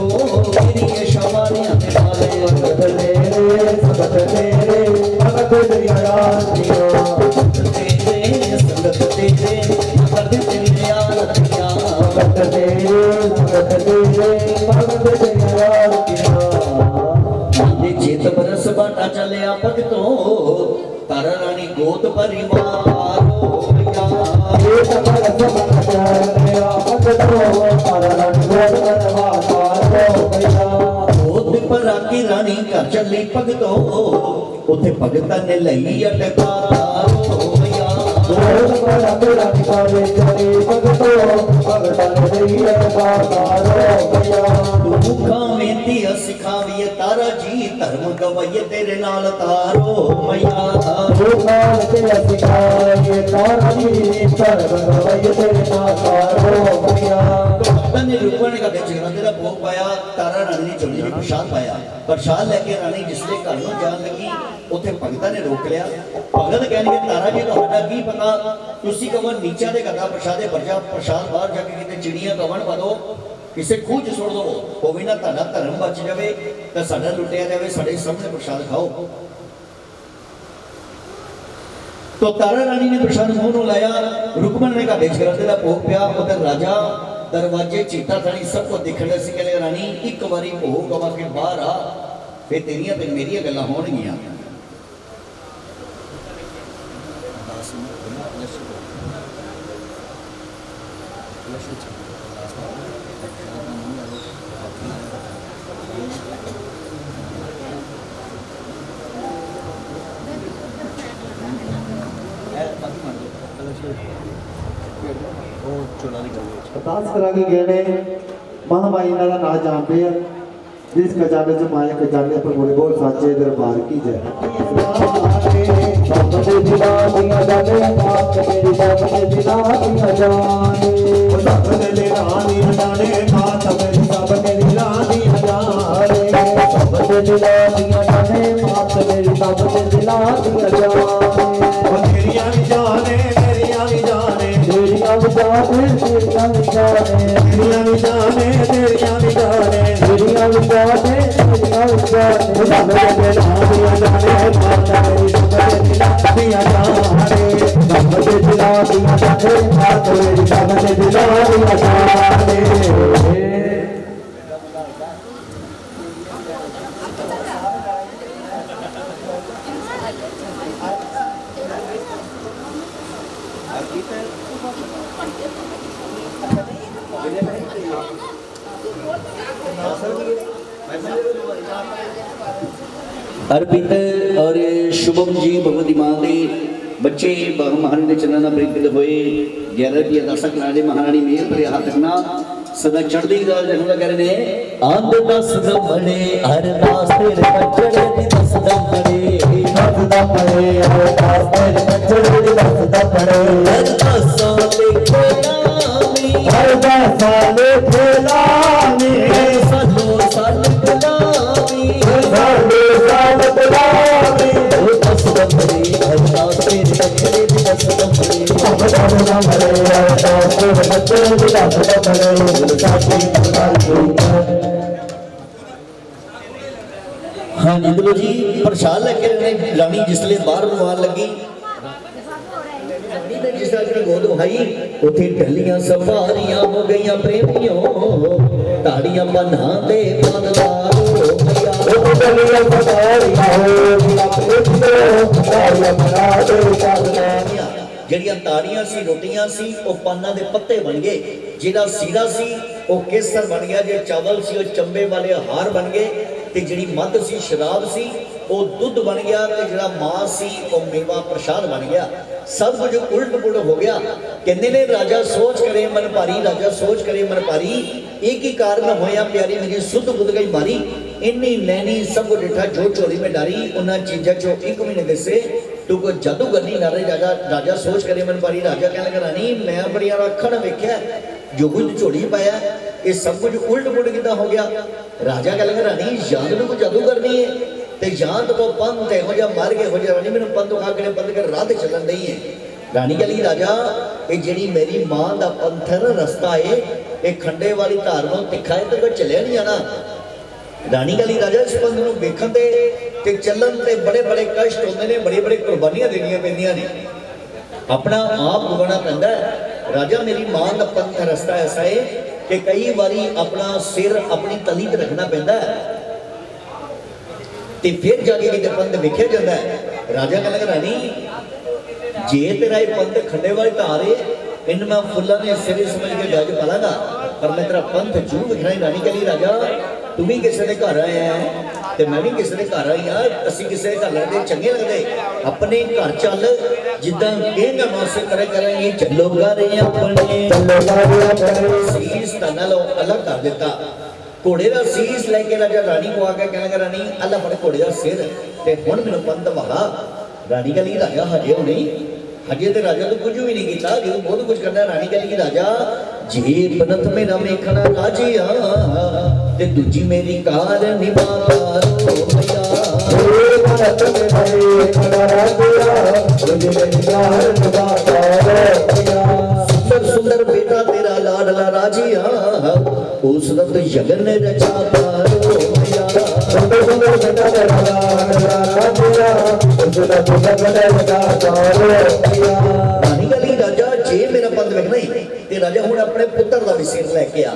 मेरी ये शवानियां वाले भगत तेरे संगत तेरे मां कर दे तेरिया यारतियां भगत तेरे संगत तेरे मां कर दे तेरिया यारतियां भगत तेरे संगत तेरे मां कर दे तेरिया यारतियां चेत बरस बाटा चलिया भगतो तारा रानी गोद परिवारो चेत बरस बाटा चलिया भगतो तारा रानी गोद परिवारो गोद पर आकी रानी घर चली भगतो उथे भगतां ने लई अटकारो सोच पर तेरा निकाले चले भगतो भगतन दई बातारो भैया मुखा वेंदी सिखावीए तारा जी धर्म गवाइए तेरे नाल तारो मैया भूखाल तेरा सिखाए तारा जी धर्म गवाइए तेरे नाल तारो भैया भक्तन ने रुकण का बेच तेरा भोग पाया तारा रानी ने चोली में प्रसाद पाया प्रसाद लेके रानी जिसले घर में जान लगी उथे भगता ने रोक लिया भगत कहने तारा जी ਤੁਹਾਡਾ ਕੀ ਪਤਾ ਤੁਸੀਂ ਕਵਨ ਨੀਚਾ ਦੇ ਘਰ ਦਾ ਪ੍ਰਸਾਦੇ ਵਰਜਾ ਪ੍ਰਸਾਦ ਬਾਹਰ ਜਾ ਕੇ ਕਿਤੇ ਚਿੜੀਆਂ ਕਵਨ ਪਦੋ ਕਿਸੇ ਖੂਹ ਚ ਸੁੱਟ ਦੋ ਹੋਵੇ ਨਾ ਤੁਹਾਡਾ ਧਰਮ ਬਚ ਜਾਵੇ ਤਾਂ ਸਾਡਾ ਲੁੱਟਿਆ ਜਾਵੇ ਸਾਡੇ ਸਾਹਮਣੇ ਪ੍ਰਸਾਦ ਖਾਓ तो तारा रानी ने प्रसाद मुंह लाया रुकमन ने कहा बेच का भोग पिया उधर राजा दरवाजे चीता थानी सबको दिखने से कहले रानी एक बारी भोग गवा के बाहर आ फिर तेरिया ते मेरिया गल्लां होणगियां अरदास करा के गए ने महामाई इन्हां दा नाम जानते हैं जिस खजाने च माया खजाने पर बोले बोल साचे दरबार की जय सब दे दिला दिया जाने आप मेरी सब दे दिला दिया जाने सब दे रानी जाने मात मेरी सब दे रानी जाने सब दे दिला दिया जाने आप मेरी सब दे दिला दिया जाने तेरिया भी जाने तेरिया भी जाने तेरिया भी जाने तेरिया भी जाने तेरिया भी जाने तेरिया भी जाने तेरिया भी जाने तेरिया भी जाने सब दे रानी जाने मात मेरी सब दे जाने सब दे दिला दिया जाने आप मेरी सब दे दिला दिया जाने अर्पित और शुभम जी भगवती मां के बच्चे महारानी के चरणों में प्रेरित हुए 11 की अरदासा करा महारानी मेहर भरे हाथ रखना सदा चढ़ती गल रखना कह रहे हैं आंद दस दमड़े अरदास तेरे कचड़े दी दस दमड़े दस दमड़े अरदास तेरे कचड़े दी दस दमड़े अरदास साले गुलामी अरदास साले गुलामी सालो साल गुलामी साले साल गुलामी ओ दस दमड़े अरदास तेरे कचड़े दी दस दमड़े दस दमड़े अरदास तेरे कचड़े दी दस दमड़े हाँ इंद्रो जी प्रसाद लेके रानी जिसले बाहर आन लगी जिस तरह गोद भाई उथे टहलियां सवारियां हो गईयां प्रेमियों ताड़ियां बन्हा दे बनवारो भैया टहलियां सवारियां हो गईयां प्रेमियों ताड़ियां बन्हा दे बनवारो ਜਿਹੜੀਆਂ ਤਾੜੀਆਂ ਸੀ ਰੋਟੀਆਂ ਸੀ ਉਹ ਪਾਨਾਂ ਦੇ ਪੱਤੇ ਬਣ ਗਏ ਜਿਹੜਾ ਸੀਰਾ ਸੀ ਉਹ ਕੇਸਰ ਬਣ ਗਿਆ ਜੇ ਚਾਵਲ ਸੀ ਉਹ ਚੰਬੇ ਵਾਲੇ ਹਾਰ ਬਣ ਗਏ ਤੇ ਜਿਹੜੀ ਮੱਧ ਸੀ ਸ਼ਰਾਬ ਸੀ ਉਹ ਦੁੱਧ ਬਣ ਗਿਆ ਤੇ ਜਿਹੜਾ ਮਾਸ ਸੀ ਉਹ ਮੇਵਾ ਪ੍ਰਸ਼ਾਦ ਬਣ ਗਿਆ सब कुछ उल्ट पुलट हो गया कहते ने राजा सोच करे मन भारी राजा सोच करे मन भारी एक ही कारण होया प्यारी मेरी सुध बुध गई मारी इन्नी नैनी सब को डिठा जो चोरी में डारी उन्हें चीजा चो एक महीने दसे तू कोई जादूगर नहीं नारे राजा राजा सोच करे मन भारी राजा कहने लगा रानी मैं बड़ी अखण वेख्या जो कुछ झोली पाया ये सब कुछ उल्ट पुलट कितना हो गया राजा कह लगा रानी याद में कोई जादूगर नहीं है ते जान तो पंथ हो जा मार के हो जा रानी मैंने पंथ खा के बंद कर राह चलन नहीं है रानी कह ली राजा ये जी मेरी मां का पंथ है ना रस्ता है ये खंडे वाली धार में तिखा है तो कोई चलिया नहीं आना रानी कह ली राजा इस पंथ को वेखन ते चलन ते बड़े बड़े कष्ट होते हैं बड़ी बड़ी कुर्बानियां देनियां पैंदियां ने अपना आप भुगतना पैंदा है राजा मेरी मां का पंथ रस्ता ऐसा है कि कई बारी अपना सिर अपनी तली ते रखना पैंदा है ते फिर जाके किते पंथ वेख्या जाता है राजा कह लगा रानी जे तेरा ये पंथ खंडे वाली धार है इन मैं फुल्लां ने सिरे समझ के गज पालांगा पर मैं तेरा पंथ जरूर वेखना। रानी कह ली राजा तू भी किसी के घर आया है ਤੇ ਮੈਂ ਵੀ ਕਿਸੇ ਦੇ ਘਰ ਆਈ ਆ, ਅਸੀਂ ਕਿਸੇ ਦੇ ਘਰ ਲੱਗਦੇ ਚੰਗੇ ਲੱਗਦੇ, ਆਪਣੇ ਘਰ ਚੱਲ ਜਿੱਦਾਂ ਕਹੇਗਾ ਮੈਂ ਉਸੇ ਤਰ੍ਹਾਂ ਕਰਾਂਗੇ। ਚੱਲੋ ਘਰ ਆਪਣੇ ਸੀਸ ਤਾਂ ਨਾਲ ਅਲੱਗ ਕਰ ਦਿੱਤਾ। ਘੋੜੇ ਦਾ ਸੀਸ ਲੈ ਕੇ ਰਾਜਾ ਰਾਣੀ ਕੋ ਆ ਕੇ ਕਹਿਣ ਲੱਗਾ ਰਾਣੀ ਅੱਲਾ ਫੜ ਘੋੜੇ ਦਾ ਸਿਰ ਤੇ ਹੁਣ ਮੈਨੂੰ ਪੰਤ ਵਹਾ। ਰਾਣੀ ਕਹਿੰਦੀ ਰਾਜਾ ਹਜੇ ਹੋਣੀ, ਹਜੇ ਤੇ ਰਾਜਾ ਤੋਂ ਕੁਝ ਵੀ ਨਹੀਂ ਕੀਤਾ, ਜਦੋਂ ਬਹੁਤ ਕੁਝ ਕਰਨਾ। ਰਾਣੀ ਕਹਿੰਦੀ ਰਾਜਾ ਜੇ ਪਨਤ ਮੇਰਾ ਵੇਖਣਾ ਰਾਜੀਆ ਤੇ ਦੂਜੀ ਮੇਰੀ ਕਾਰ ਨਿਭਾ सुंदर सुंदर बेटा तेरा लाडला राजिया उस रत यगन रचा पारो सुंदर सुंदर बेटा तेरा लाडला राजिया उस रत यगन रचा पारो। रानी गली राजा जे मेरा पंथ वेखना ही ते राजा हुण अपने पुत्र दा भी सिर लेके आ।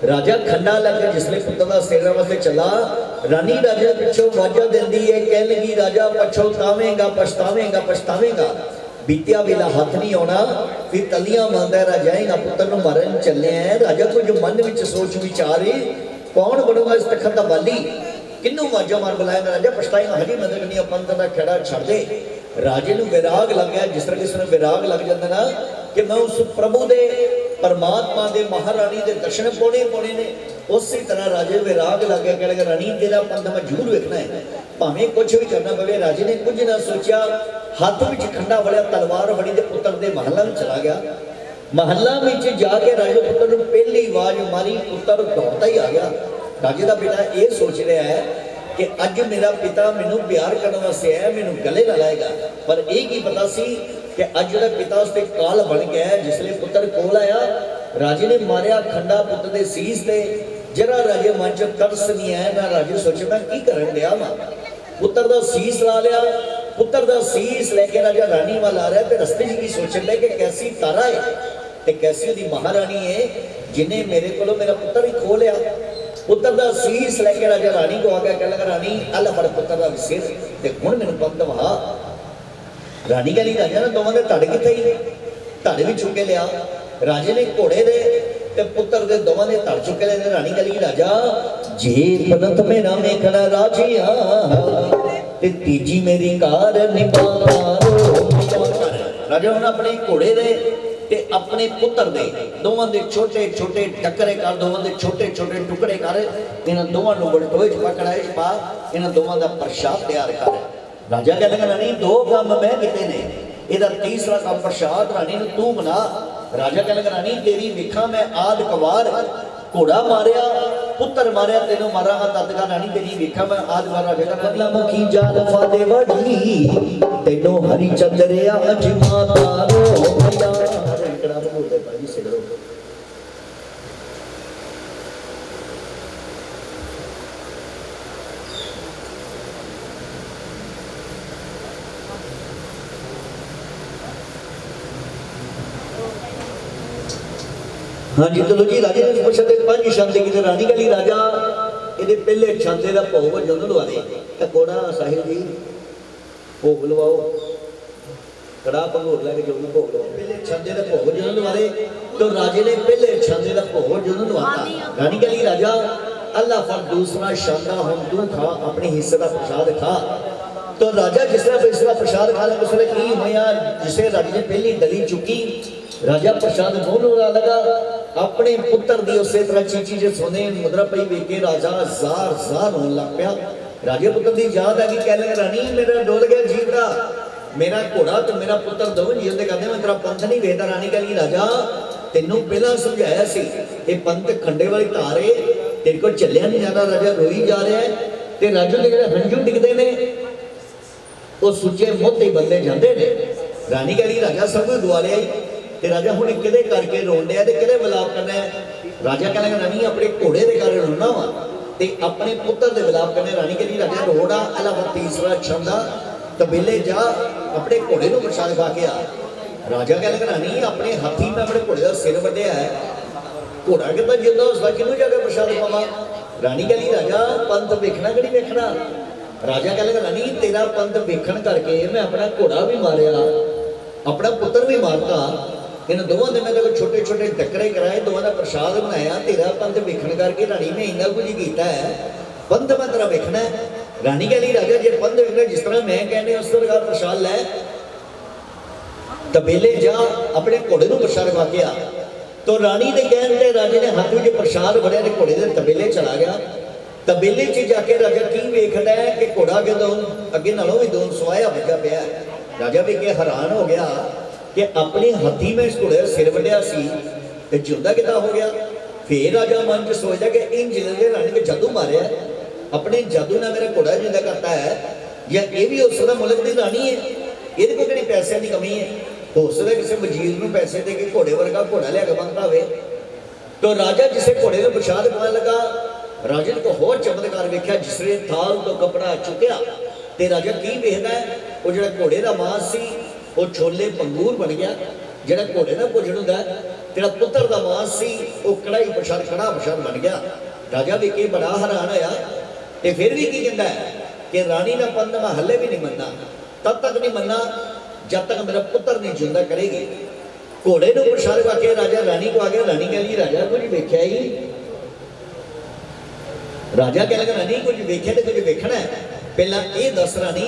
राजा खंडा लग जिसले पुत्र का सेना वास्ते चला, रानी राजा पिछों वाजा देंदी है, कह लगी राजा पछतावेगा पछतावेगा पछतावेगा, बीतिया वेला हाथ नहीं आना, फिर तलियां मारदा रह जाएगा, पुत्र नूं मारन चले हैं। राजा कुछ मन विच सोच विचारे कौन बनूगा इस तखत दा वाली, किन्नू वाजा मार बुलाएगा। राजा पछताएगा हजी मदद नहीं, पंथ दा खड़ा छड़ दे। राजे नूं विराग लग गया, जिस तरह किसी नूं विराग लग जाता ना कि मैं उस प्रभु दे परमात्मा दे महारानी दे दर्शन पाने ने, उसी तरह राजे विराग लग गया। कह लगा रानी तेरा पंथ मैं जरूर वेखना है, भावें कुछ भी करना पवे। राजे ने कुछ ना सोचा, हाथ विच खंडा वड़िया, तलवार फड़ी ते पुत्र दे महलां में चला गया। महलां विच जाके राजे पुत्र नूं पहली आवाज मारी, पुत्र दौड़दा ही आ गया। राजे दा बेटा ये सोच रहा है कि अज मेरा पिता मैनू प्यार करने वास्ते है, मैनू गले ला लाएगा, पर यह की पता सी कि अज जो पिता उसते काल बन गया है। जिसले पुत्र कोल आया, राजे ने मारिया खंडा पुत्र दे सीस ते। जरा राजे मन च तरस नहीं आया ना, राजे सोचे मैं की करन दिया वा, पुत्र दा सीस ला लिया। पुत्र दा सीस लेके राजा रानी वाल आ रहा है, रस्ते की सोचन लगे कि कैसी तारा है ते कैसी दी महारानी है जिन्हें मेरे को मेरा पुत्र ही खो लिया। पुत्र दा सीस लेके राजा रानी को आ गया, कह लगा रानी अल्लाह फड़ पुत्र दा सिर ते हुण मैनूं पंथ वहा। रानी कहली राजा ने दोवां दे धड़ किथे ही, धड़ भी चुके लिया। राजे ने घोड़े दे ते पुत्र दे दोवां दे धड़ चुके ले। रानी कहली राजा जे पनत मेरा वेखना राजिया ते तीजी मेरी कार निभा पारो। राजा हुण अपने घोड़े दे ते अपने पुत्र दे दोवां दे छोटे छोटे टकरे कर, दोवां दे छोटे छोटे टुकड़े कर, इन्हां दोवां नूं बटोए च पकड़ाए च पा, इन्हां दोवां दा प्रसाद तैयार कर। राजा कह लगा रानी दो काम मैं किते ने, इहदा तीसरा काम प्रसाद रानी नूं तू बना। राजा कह लगा रानी तेरी विखा मैं आद कवार, घोड़ा मारिया पुत्र मारिया तेनों मारांगा तदका रानी तेरी विखा मैं आद कवार। राजा कह बदला मुखी जान फादे वडी तेनों हरि चंद्रिया अजमा तारो भैया। इकड़ा बोलदे भाई सिगरो हाँ जी। चलो जी राजे ने पूछा पांच छांदे की रानी कहली राजा ये पहले छांदे का भोग जदों लवा दे, कोड़ा साहिल जी भोग लवाओ, कड़ा भंगूर लैके जो भोग लवाओ। पहले छांदे का भोग जदों लवा दे, तो राजे ने पहले छांदे का भोग जदों लवाता। रानी कहली राजा अल्लाह फर दूसरा छांदा हुण तू खा, अपने हिस्से का प्रसाद खा। तो राजा जिस तरह इसका प्रसाद खा लिया, उसने की होया जिसे राजे ने पहली डली चुकी, राजा प्रसाद मोहन लगा अपने पुत्र दी उस तरह चीची जो सोने मुद्रा पई वेख के राजा जार जार होने लग पाया। राजे पुत्र की याद आ गई, कह लगा रानी मेरा डोल गया जीव का, मेरा घोड़ा तो मेरा पुत्र दोवें जीवते कहते मैं तेरा पंथ नहीं वेखदा। रानी कह लगी राजा तेनों पहला समझाया सी ये पंथ खंडे वाली धार है, तेरे को चलिया नहीं जाता। राजा रोई जा रहा है ते राजू के जिहड़े हंझू डिगदे ने वो सुचे मोते बंदे जाते ने। रानी कह लगी राजा सब कुछ दुआ लिया ते राजा हुण किहदे करके रोण दिया ते किहदे विलाप करना है। राजा कह लगा रानी अपने घोड़े दे कारण रोना वा ते अपने पुत्र दे विलाप करने। रानी कहदी राजा रोड़ा अल्लाह तीसरा छंदा तबेले जा अपने घोड़े नूं प्रसाद खा के आ। राजा कह लगा रानी अपने हाथी में अपने घोड़े का सिर वड्डिया है, घोड़ा कितना जिंदा उसका किनू जाके प्रसाद पावा। रानी कहदी राजा पंथ वेखना कि नहीं वेखना। राजा कह लगा रानी तेरा पंथ वेखण करके मैं अपना घोड़ा भी मारिया, अपना पुत्र भी मारता, इन दोवां ने मेरे छोटे छोटे टकरे कराए, दोवां का प्रसाद बनाया, तेरा पंथ वेखण करके रानी ने इन्ना कुछ किया है। पंध मैं तेरा वेखना है। रानी कहली राजा जे पंध वेखना जिस तरह मैं कहने उस प्रकार प्रसाद लै, तबेले जा अपने घोड़े को प्रसाद खा के आ। तो रानी के कहने ते राजे ने हाथ में प्रसाद फड़िया ते घोड़े के तबेले चला गया। तबेले च जाके राजा की वेखदा है कि घोड़ा के दोन अगे नालों भी दोन सुहाया बजा पिया। राजा भी के हैरान हो गया कि अपने हथी में इस घोड़े सिर वड्या सी ते जिंदा किदा हो गया। फिर राजा मन च सोचदा कि इन जिले रानी के जादू मारे अपने जादू ने मेरा घोड़ा जिंदा करता है, या ये भी हो सकता मुल्क की रानी है, ये कोई कहीं पैसों की कमी है, हो सकता किसी वजीर को पैसे दे के घोड़े वर्गा घोड़ा लिया के बनता हो। तो राजा जिसे घोड़े को प्रसाद पान लगा, राजे ने तो होर चमत्कार वेख्या। जिसने थाल तो कपड़ा चुकया तो राजा की वेखदा है, वो जो घोड़े का मांस सी वो छोले पंगूर बन गया। जो घोड़े का भोजन होंदा है, तेरा पुत्र का मांस सी वो कढ़ाई प्रसाद कड़ा प्रसाद बन गया। राजा भी के बड़ा हैरान होया, तो फिर भी की कहता है कि रानी का पंध मैं हले भी नहीं मनना, तब तक नहीं मनना जब तक मेरा पुत्र नहीं जिंदा करेगी। घोड़े को प्रसाद खा के राजा रानी को आ गया। रानी कह ली राजा कुछ वेख्या ही, राजा कह लगा रानी कुछ वेख्या तो कुछ वेखना है, पहला ये दस रानी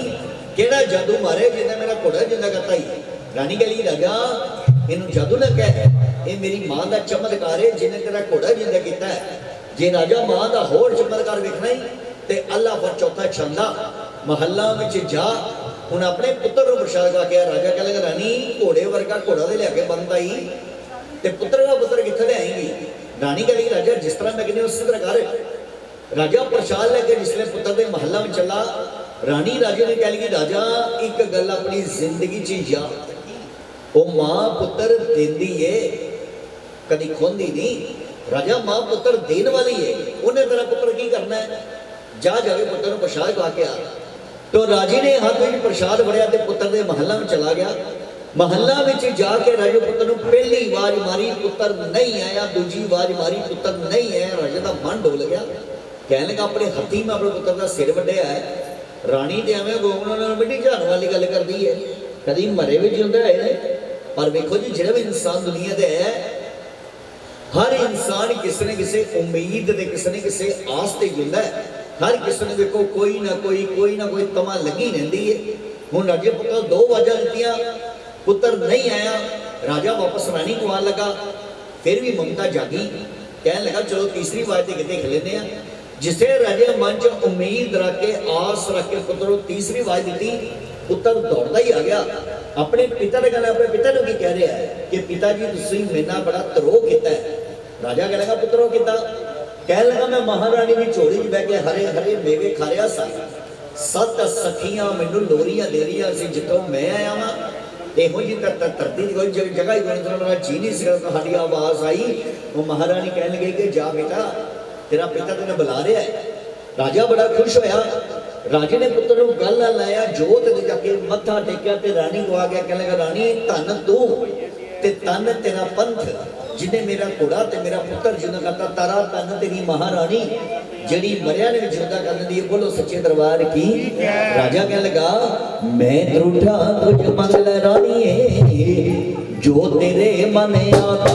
केड़ा जादू मारे जिन्हें मेरा घोड़ा जिंदा करता ही। रानी कह ली राजा इन जादू ना कह, ये मेरी मां का चमत्कार है जिन्हें तेरा घोड़ा जिंदा किया है। जे राजा मां का होर चमत्कार वेखना ही तो अल्लाह पर चौथा छंदा महल्ला में जा हूँ अपने पुत्र को प्रसाद खा के। राजा कह लगा रानी घोड़े वर्गा घोड़ा दे लिया बनता ही, तो पुत्र का पुत्र कितने ले आएंगी। रानी कह लगी राजा जिस तरह मैं कहनी उस तरह कर। राजा प्रसाद लेके जिसने पुत्र के महल्ला में चला, रानी राजे ने कह लगी राजा एक गल अपनी जिंदगी च याद, वो मां पुत्र देंदी है कभी खोंदी नहीं। राजा मां पुत्र देने वाली है, उन्हें तेरा पुत्र की करना है, जा जाके पुत्र को प्रसाद खा के आ। तो राजे ने हाथ में प्रसाद फड़िया तो पुत्र के महल्ला में चला गया। महल्ला में जाके राजे पुत्र को पहली आवाज मारी पुत्र नहीं आया, दूजी आवाज मारी पुत्र नहीं आया। राजे का मन डोल गया, कह लगा अपने हथी में अपने पुत्र का सिर वड्या है। रानी तो एवं गोमन मिट्टी झाड़ वाली गल कर दी है, कभी मरे भी जिंदा है। पर वेखो जी जो भी इंसान दुनिया के है, हर इंसान किसी न किसी उम्मीद से किसी न किसी आस से जिंदा है। हर किसी ने देखो कोई ना कोई तमा लगी रहती है। हूँ राजे पुत्र दो आवाजा दित्तियां, पुत्र नहीं आया। राजा वापस रानी को आन लगा, फिर भी ममता जागी, कह लगा चलो तीसरी आवाज से कितने खिलेने। जिसे राजे मन च उम्मीद रख के आस रख के पुत्र को तीसरी आवाज दी, पुत्र दौड़ता ही आ गया। अपने पिता ने कहना अपने पिता को की कह रहा है कि पिता जी तुसीं मेरे नाल बड़ा तरोह किया है। राजा कह लगा पुत्रों किता, कह लगा मैं महारानी की झोली च बह के हरे हरे मेवे खा रहा सा, 7 सखियां मैनू लोरियां दे रही सी जितों मैं आया वा। ਇਹੋ जी धरती की कोई जगह ही मेरा जी नहीं सकता। तुम्हारी आवाज़ आई, वो महारानी कह लगी कि जा बेटा तेरा पिता तेने बुला रहा है। राजा बड़ा खुश होया। राजे ने पुत्र को गल लाया, जोत जाके मत्था टेकिया ते रानी को आ गया। कह लगा रानी धन तू ते तन तेरा पंथ, जिन्हें मेरा घोड़ा ते मेरा पुत्र जिंदा करता, तारा तन तेरी महारानी जड़ी मरिया ने जिंदा करने दी। बोलो सच्चे दरबार की। राजा कह लगा मैं रूठा तुझ मंगल रानी है, जो तेरे मन आता।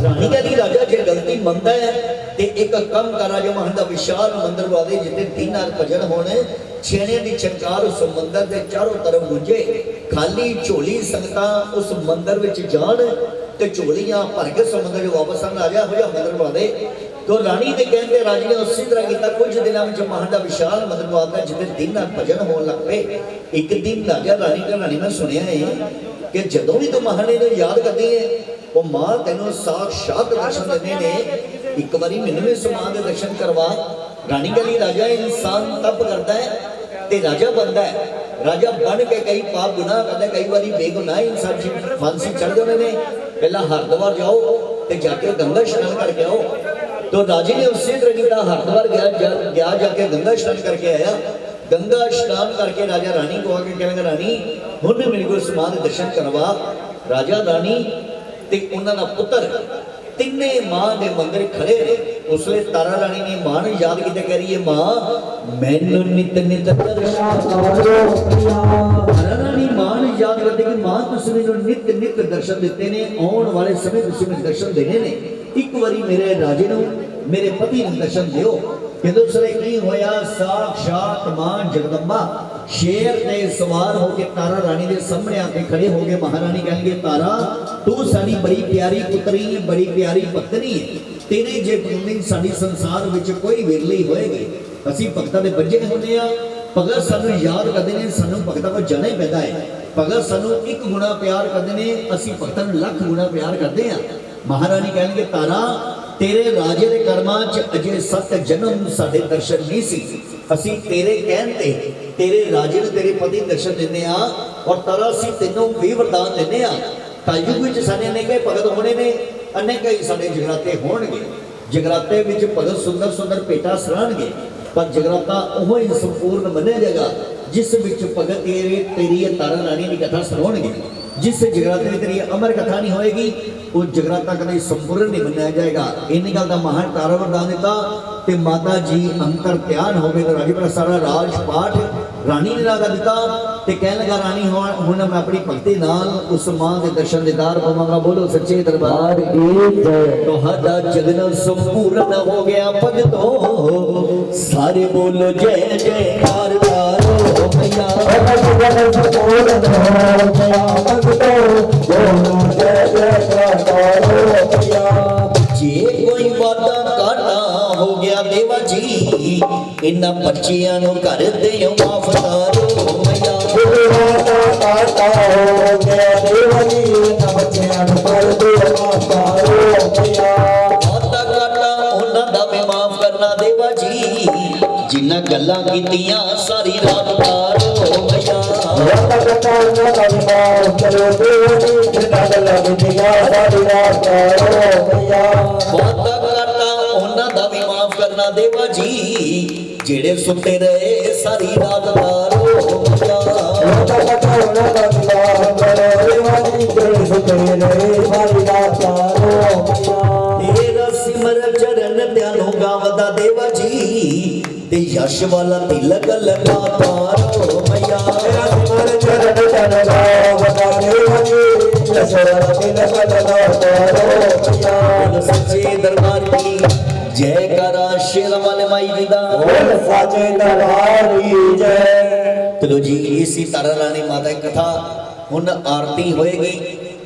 रानी कहती राजा जे गलती मनता है ते एक कम कर राजा महल का विशाल मंदिर बना दे, जिते 3 भजन होने, छेने की छनकार उस मंदिर के चारों तरफ गूंजे। खाली झोली संगतां उस मंदिर में जान ते झोलियां भर के समुद्र वापस आना आ जा मंदिर बना दे। तो रानी के कहते राजे ने उसी तरह किया। कुछ दिनों में महल का विशाल मंदिर बनता जिसे 3 भजन होने लग पे। एक दिन राजा रानी का रानी में सुनिया है कि जदों भी तू महारानी ने याद करती है, वो मां तेनों साक्षात दर्शन देने ने, एक बारी मैनू भी उस मां के दर्शन करवा। रानी के लिए राजा इंसान तप करता है ते राजा बनता है। राजा बन के कई पाप गुनाह करता है, कई बारी बेगुनाह इंसान जी फांसी चढ़ जाते हैं। पहला हरिद्वार जाओ तो जाके गंगा स्नान करके आओ। तो राजे ने उसी तरह किया, हरिद्वार गया जाके गंगा स्नान करके आया। गंगा स्नान करके राजा रानी को आके कहने रानी हुण मेरे को इस मां के दर्शन करवा। राजा रानी ते उन्होंने पुत्र तिने मां के मंदिर खड़े ने। उसले तारा रानी ने मां ने याद किया, कह रही है मां मैनू नित नित दर्शन। तारा रानी मां ने याद करते कि मां तुसीं मैनूं नित नित दर्शन दिते ने, आने वाले समय तुसीं मैनूं दर्शन देने ने, एक बारी मेरे राजे नूं मेरे पति नूं दर्शन दिओ। कहते उसने की होया, साक्षात मां जगदम्बा शेर ने सवार होके तारा रानी के सामने आके खड़े हो गए। महारानी कहेंगे तारा तू साडी बड़ी प्यारी पुत्री है, बड़ी प्यारी पत्नी है, तेरे जे पत्नी साडी संसार विच कोई विरली होएगी। असीं भगतां दे बज्जे होंदे आ, भगत सानू याद करते हैं, सानू भगतां को जाना ही पैदा है। भगत सानू एक गुणा प्यार करते हैं, असीं भगतां नूं लख गुणा प्यार करते हैं। महारानी कहेंगे तारा तेरे राजे दे कर्मां च अजे 7 जन्म साडे दर्शन नहीं सी, असीं तेरे कहण ते तेरे राजे नूं तेरे पति दर्शन दिंदे आ, और तारा असीं तैनूं भी वरदान दिंदे आ। कलयुग विच साडे अनेक भगत होने ने, अनेक ही साडे जगराते होणगे। जगराते विच भगत सुंदर सुंदर भेटां सराहणगे, पर जगराता वो ही संपूर्ण मन्या जाएगा जिस विच भगत तेरी तारा रानी की कथा सुनाउणगे। जिस जगराते में तेरी अमर कथा नहीं होएगी वो जगराता कभी संपूर्ण नहीं मन्या जाएगा। इन्हीं गल का महान तारा वरदान दिता ते माता जी अंतर ध्यान हो गए, तो राजी पर सारा राजपाठ रानी ने राजा दिता ते कहने लगा रानी हुण मैं अपनी भक्ति नाल उस मां के दर्शन दीदार पावांगा। बोलो सच्चे दरबार की जय। तो हदा जगन संपूर्ण हो गया भगतो, सारे बोलो जय जयकार तारो मैया। जगन संपूर्ण हो गया भगतो, बोलो जय जयकार तारो मैया। जे कोई वादा काटा हो गया देवा जी, इन्हां बच्चियां नूं कर दिओ माफ तारो मैया। वादा काटा हो गया देवा जी, इन्हां बच्चियां नूं कर दिओ माफ तारो मैया। वादा काटा उन्हां दा भी माफ करना देवा जी, जिन्हां गल्लां कीतियां सारी रात तारो मैया। वादा काटा उन्हां दा भी माफ करो देवा जी, जिन्हां गल्लां कीतियां सारी रात तारो मैया। वादा काटा उन्हां दा भी माफ करना देवा जी, जेड़े सुते रहे सारी रात तारो मैया। वादा काटा उन्हां दा भी माफ करो देवा जी, जेड़े सुते रहे सारी रात तारो मैया। तेरा सिमर चरण ध्यानो गावदा देवा जी, ते यश वाला तिलक लगा तारो मैया। तेरा सिमर चरण ध्यानो गावदा देवा जी, यश वाला तिलक लगा तारो मैया। सच्चे दरबार की जयकारा शेर वाले माई जी दा, सच्चे दरबार की जय। चलो जी इसी तारा रानी माता की कथा हुण आरती होएगी।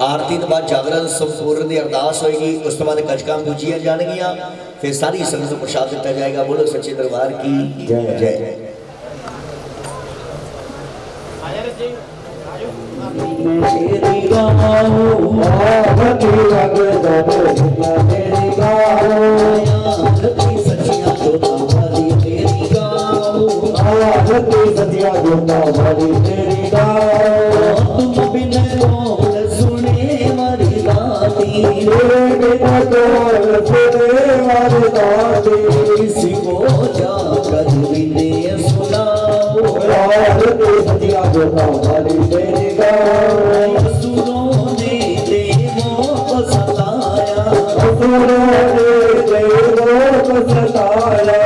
आरती तो बाद जागरण संपूर्ण की अरदास होएगी, उस तो बाद कचकां पूजिया जाएगियां, फिर सारी संगत को प्रसाद दिता जाएगा। बोलो सच्चे दरबार की जय जय। तेरी गाओ आरती जगदम्बा, तेरी गाओ आरती सचिया जोता वाली, तेरी गाओ आरती सचिया जोता वाली, तेरी गाओ तुम बिन कौन सुने वाली दाती, तेरे बिना कौन सुने वाली दाती, किसी को जाकर बिने सुनाओ आरती सचिया जोता वाली, तेरी असुरों ने देवों को सताया, असुरों ने देवों को सताया,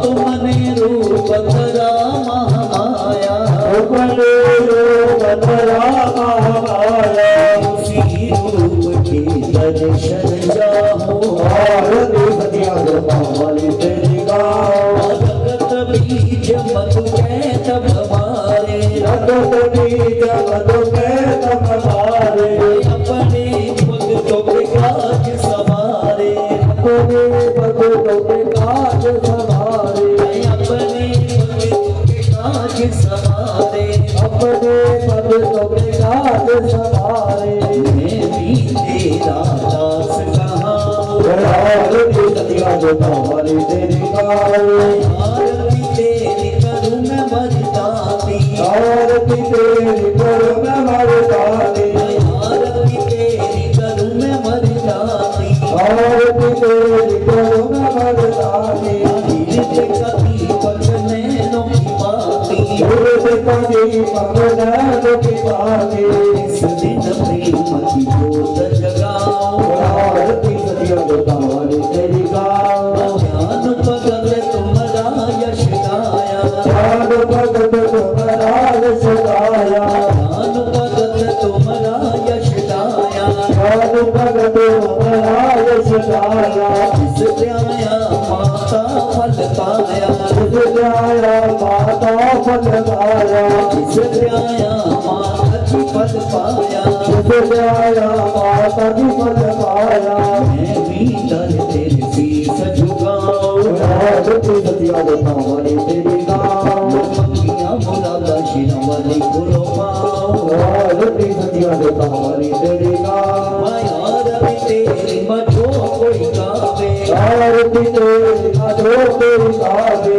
तुमने रूप धरा महामाया, तुमने रूप धरा महामाया, उसी रूप के दर्शन जाओ आरती सचिया जोता वाली, तेरी गाओ। जगत बीज मधु के तब हमारे, जगत बीज मधु के तब हमारे, अपने भक्तों के काज सवारे, अपने भक्तों के काज सवारे, अपने भक्तों के काज सवारे, अपने भक्तों के काज सवारे। मैं भी तेरा दास कहां, आरती सचिया जोता वाली, तेरी गाओ। आरती तेरी करूं मैं मरदाती, आरती तेरी करूं मैं मरदाती, आरती तेरी करूं मैं मरदाती, आरती तेरी करूं मैं मरदाती। गिरते कभी पकड़ने नो की बाती, गिरते कभी पकड़ने की बाती, इस दिन प्रेम की जोत जगाओ आरती सचिया जोता वाली, तेरी गाओ। ज्ञान भगत तुम्हारा यश गाया, ज्ञान भगत तुम्हारा यश गाया, ज्ञान भगत जिस ध्याया माता फल पाया जिस ध्याया माता जी फल पाया जिस ध्याया माता जी फल पाया मैं भी दर तेरे शीस झुकाऊं आरती सतिया देता वाली तेरी गाँव मंगिया मुरादा शिरों वाली फूलों पाऊं आरती सतिया देता वाली तेरी गाँव माया रवि तेरी मचो कोई गावे आरती तेरी मधो तेरी गावे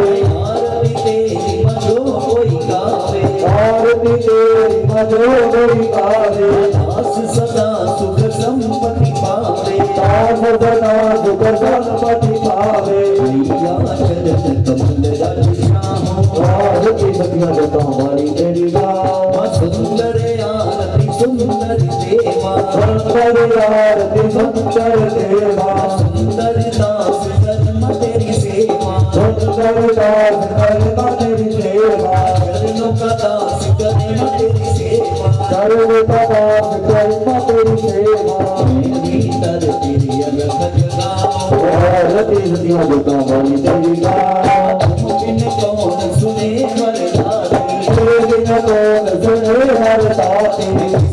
रवि तेरी मचो कोई गावे आरती तेरी मधो तेरी गावे दास सदा सुख संपत्ति पावे दास सदा सुख संपत्ति पावे मैया चरण कमल रज श्याम आरती सतिया देता वाली तेरी गाँव सुंदर आरती सुंदर देवा सुंदर आरती सुंदर देवा सुंदर दास धर्म तेरी सेवा सुंदर दास कर्म तेरी सेवा चरणों का दास कर्म तेरी सेवा सर्व का दास कर्म तेरी सेवा मेरी दर तेरी अलग जगाओ आरती सतिया देता वाली तेरी गाँव बिन कौन सुने वरदानी तेरे बिन कौन सुने हर ताती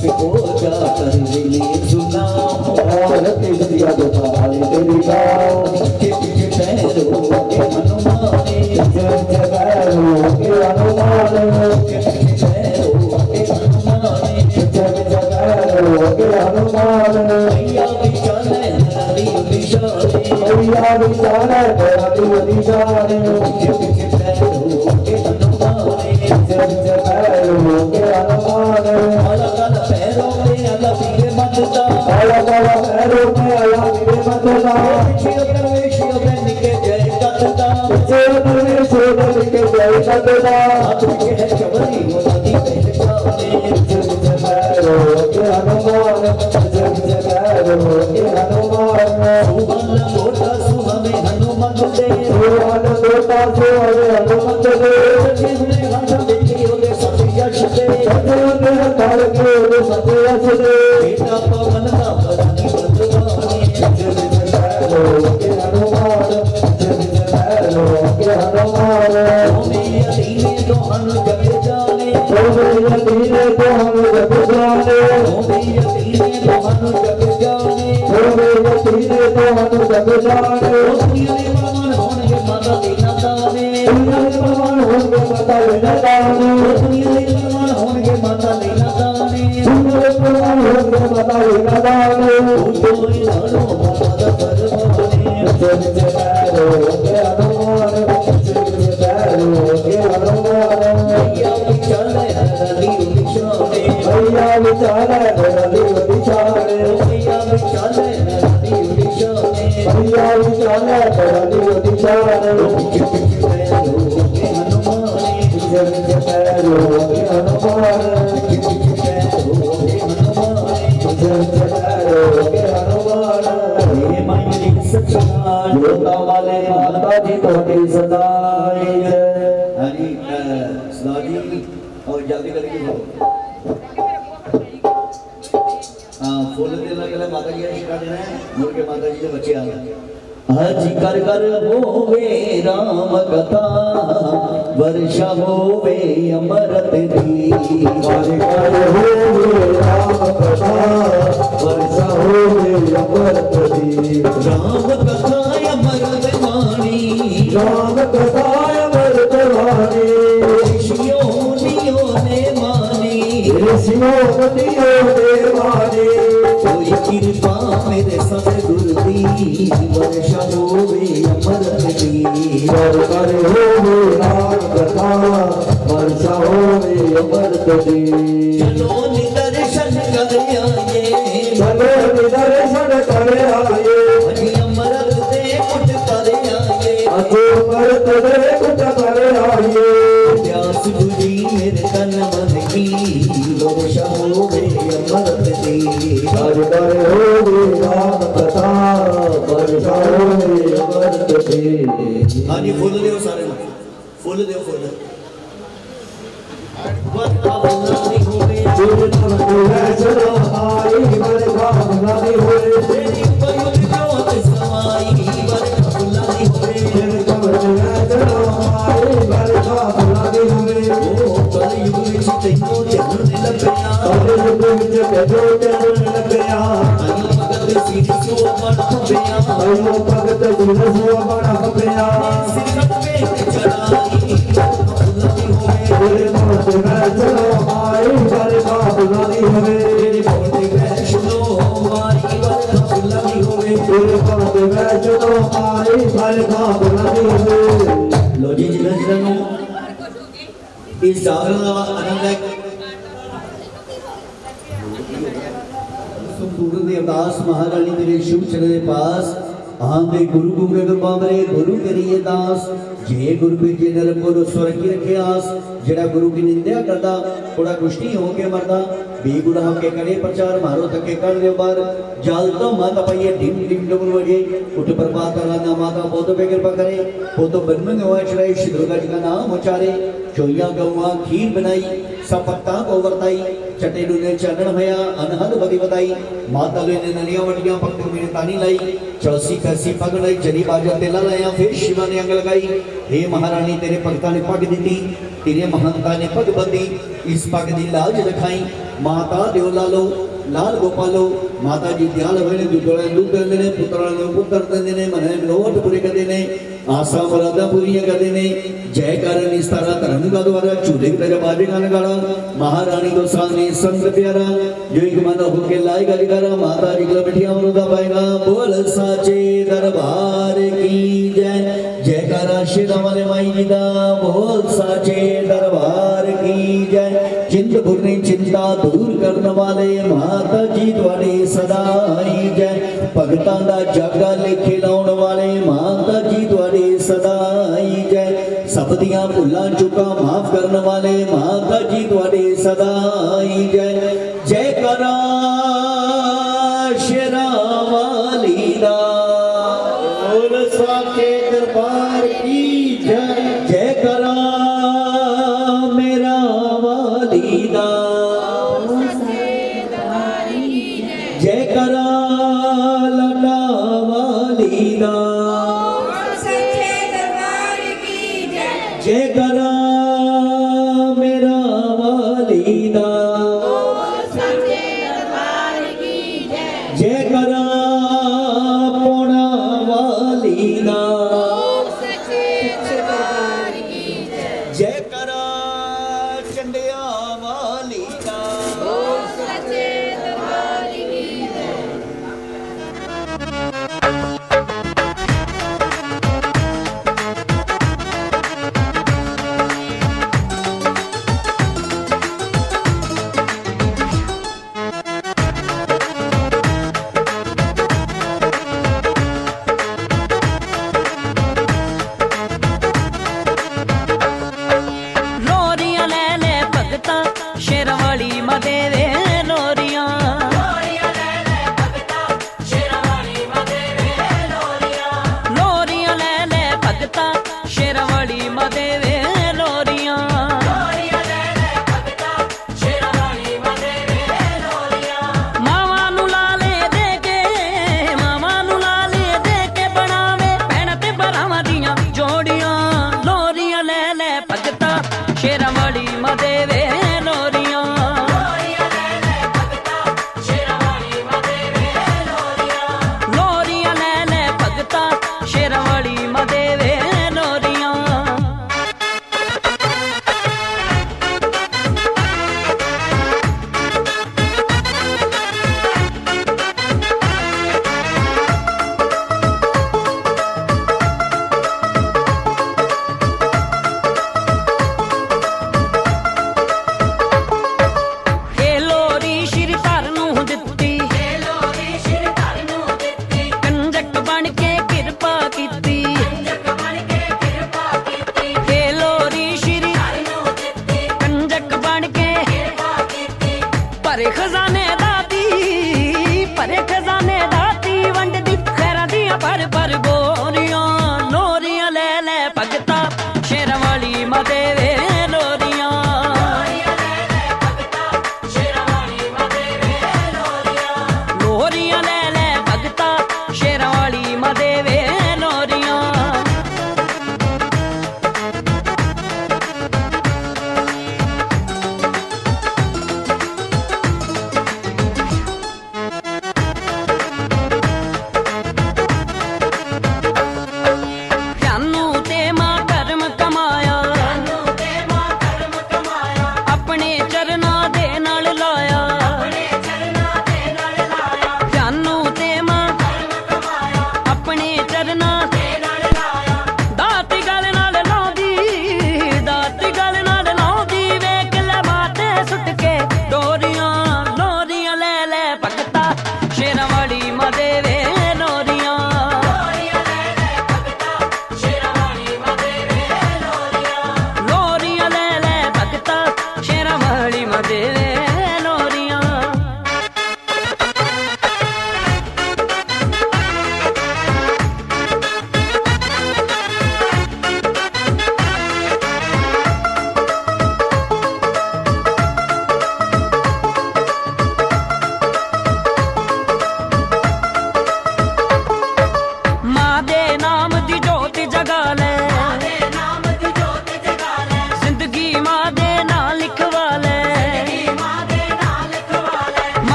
किसको जाकर विनय सुनाओ आरती सतिया देता वाली तेरी गाँव के पीछे पैरों के हनुमाने जय जगैरो के हनुमान के पीछे पैरों के हनुमाने जय जगैरो के हनुमान मैया बिचारे हरी बिचारे मैया विचार तेरा दिशाने के पीछे पैरों के हनुमाने जय जगैरो के हनुमान अलग अलग पैरों में अलग पीले मतदा अलग अलग पैरों में अलग मेरे मतदा शिव प्रवेश बन के जय करता जय परमेश्वर के जय सदा हाथ में है चवरी मोदी पहचाने जय जगैरो के हनुमान जय जगैरो के हनुमान सुबल कोटा सुहमे हनुमान दे सुहान तोता सुहाने हनुमत दे जिसने हनुमान देखी ओले सत्य दे सत्य हर के सत्य दे बेटा पवन का बरनी बदवाने जय जगैरो के हनुमान जय जगैरो के हनुमान मेरी अधीने तो हनु जग जाने मेरे दीने को हम जग जाने मेरी अधीने तो हनु जग जाने मेरे दीने को हम जग जाने दुनिया में प्रमाण होने माता देना दाने दुनिया में प्रमाण होंगे माता लेना दाने दुनिया में प्रमाण होने माता देना दाने दुनिया में प्रमाण होंगे माता लेना दाने कोई लालो माता दरबाने जय जगैरो के हनुमान जय जगैरो के हनुमान मैया बिचारे हरी बिचारे मैया विचार हरि विचारे मैया बिचारे हरी बिचारे मैया विचार हरि विचारे हनुमाने जय जगैरो के हनुमान जय जगैरो के हनुमान हे मायरी सचना जोता वाले माता जी तोड़ी सदाई जय हरी सदाजी और जल्दी करके बोलो फूल देना के लिए माता जी का शिका देना है मुड़ के माता जी के बच्चे आ गए हज कर कर होवे राम कथा वर्षा होवे अमृत दी हरि कर होवे राम कथा वर्षा होवे अमृत दी राम कथा अमृत वाणी राम कथा अमृत वाणी ऋषियों मुनियों ने मानी ऋषियों मुनियों ने मानी कोई कृपा मेरे सतगुरु दी वर्षा होवे अमृत दी हर कर होवे राम कथा वर्षा होवे अमृत दी चलो निदर्शन कर आए चलो निदर्शन कर आए अजी अमृत दे कुट कर आए अजो अमृत दे कुट कर आए प्यास बुझी मेरे तन मन की वर्षा होवे अमृत दी हर कर होवे राम कथा वर्षा होवे अमृत दी हाँ जी फूल दो सारे फूल दो फूल वर्षा नहीं होवे जीवन में चलो आई वर्षा नहीं होवे तेरी पयुत ज्योत समाई वर्षा नहीं होवे जीवन में चलो आई जो चरण लग्या आयो भगत सिर सो बड़ खबिया आयो भगत सिर सो बड़ खबिया सिर पे चढ़ाई बुलंदी होवे तेरे मोट में चलो आई बरखा बुलंदी होवे तेरे मोट में चलो आई बरखा बुलंदी होवे तेरे मोट में चलो आई बरखा बुलंदी होवे लो जी जिन्हों इस जागरण का आनंद है संपूर्ण दे अरदास महारानी तेरे शुभ चरण दे पास आम दे गुरु गुंगे गुरबावरे गुरु करिए दास जे गुरु भेजे नरम को स्वर्ग की रखे आस जेड़ा गुरु की निंदा करदा थोड़ा कुश्ती होके मरदा बेगुनाह के करे प्रचार मारो तके कर दे बार जाल तो माता पाइए ढिम ढिम डमर वजे उठ प्रभात राना माता बहुत पे कृपा करे वो तो बनमन हुआ चढ़ाई श्री दुर्गा जी का नाम उचारे चोइया गौवा खीर बनाई सब पत्ता को वर्ताई चटे डूने चरण भया अनहद बदी बताई माता ने ननिया वटिया पंख में तानी लाई चौसी कैसी पग लाई जरी बाजा तेला लाया फिर शिवा ने अंग लगाई हे महारानी तेरे भगता ने पग दी तेरे महंता ने पग बंदी इस पग दी लाज रखाई माता देव लालो लाल गोपालो माता जी दयाल होने दुधोले दूध देंदे ने पुत्रा ने पुत्र देंदे ने मने नोट पूरे करदे ने आशा मुरादा पूरियां करदे ने जय कारण निस्तारा धर्म का द्वारा चूल्हे तेरे बाजे गान गाड़ा महारानी को सामने संत प्यारा जो एक मन होके लाएगा जगारा माता जी को बिठिया मरुदा पाएगा बोल साचे दरबार की जय जयकारा श्री रामाले माई जी दा बोल साचे दरबार की जय चिंतपुर ने चिंता दूर करने वाले माता जी तुहाडे सदाई जय भगतां दा जागा लेखे लाउण वाले माता जी तुहाडे सदाई जय सब दियां भुल्लां चुका माफ करने वाले माता जी तुहाडे सदाई जय जयकारा श्री रामाली दा बोल साचे दरबार की जय जयकारा मेरा वाली दा जयकारा लटा वाली दा जयकारा मेरा वाली दा जयकारा पौना वाली दा जयकारा चंडिया वाली दा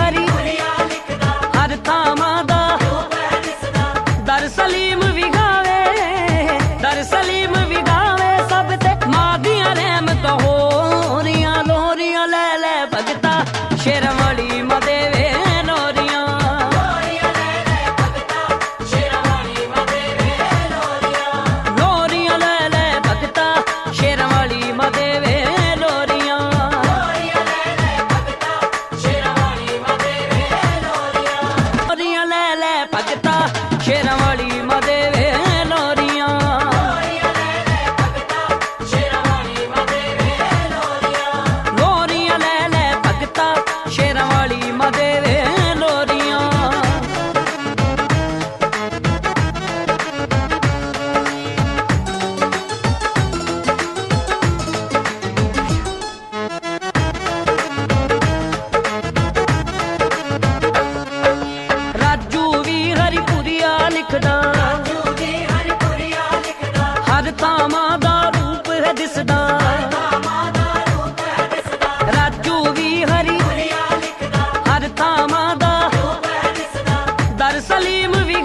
हरी हर थावां दा दर सलीम भी गावे दर सलीम भी गावे सब ते मां दियां रहमत हो रियां लोरियां ले ले भगता शेरां वाली मां देवे लोरियां लोरियां ले ले भगता शेरां वाली मां देवे लोरियां लोरियां ले ले भगता शेरां वाली मां देवे लोरियां लोरियां ले ले भगता शेरां वाली मां देवे लोरियां राजू भी हरिपुरिया लिखदा हर थावां दा रूप है दिसदा राजू भी हर थावां दा दर सलीम भी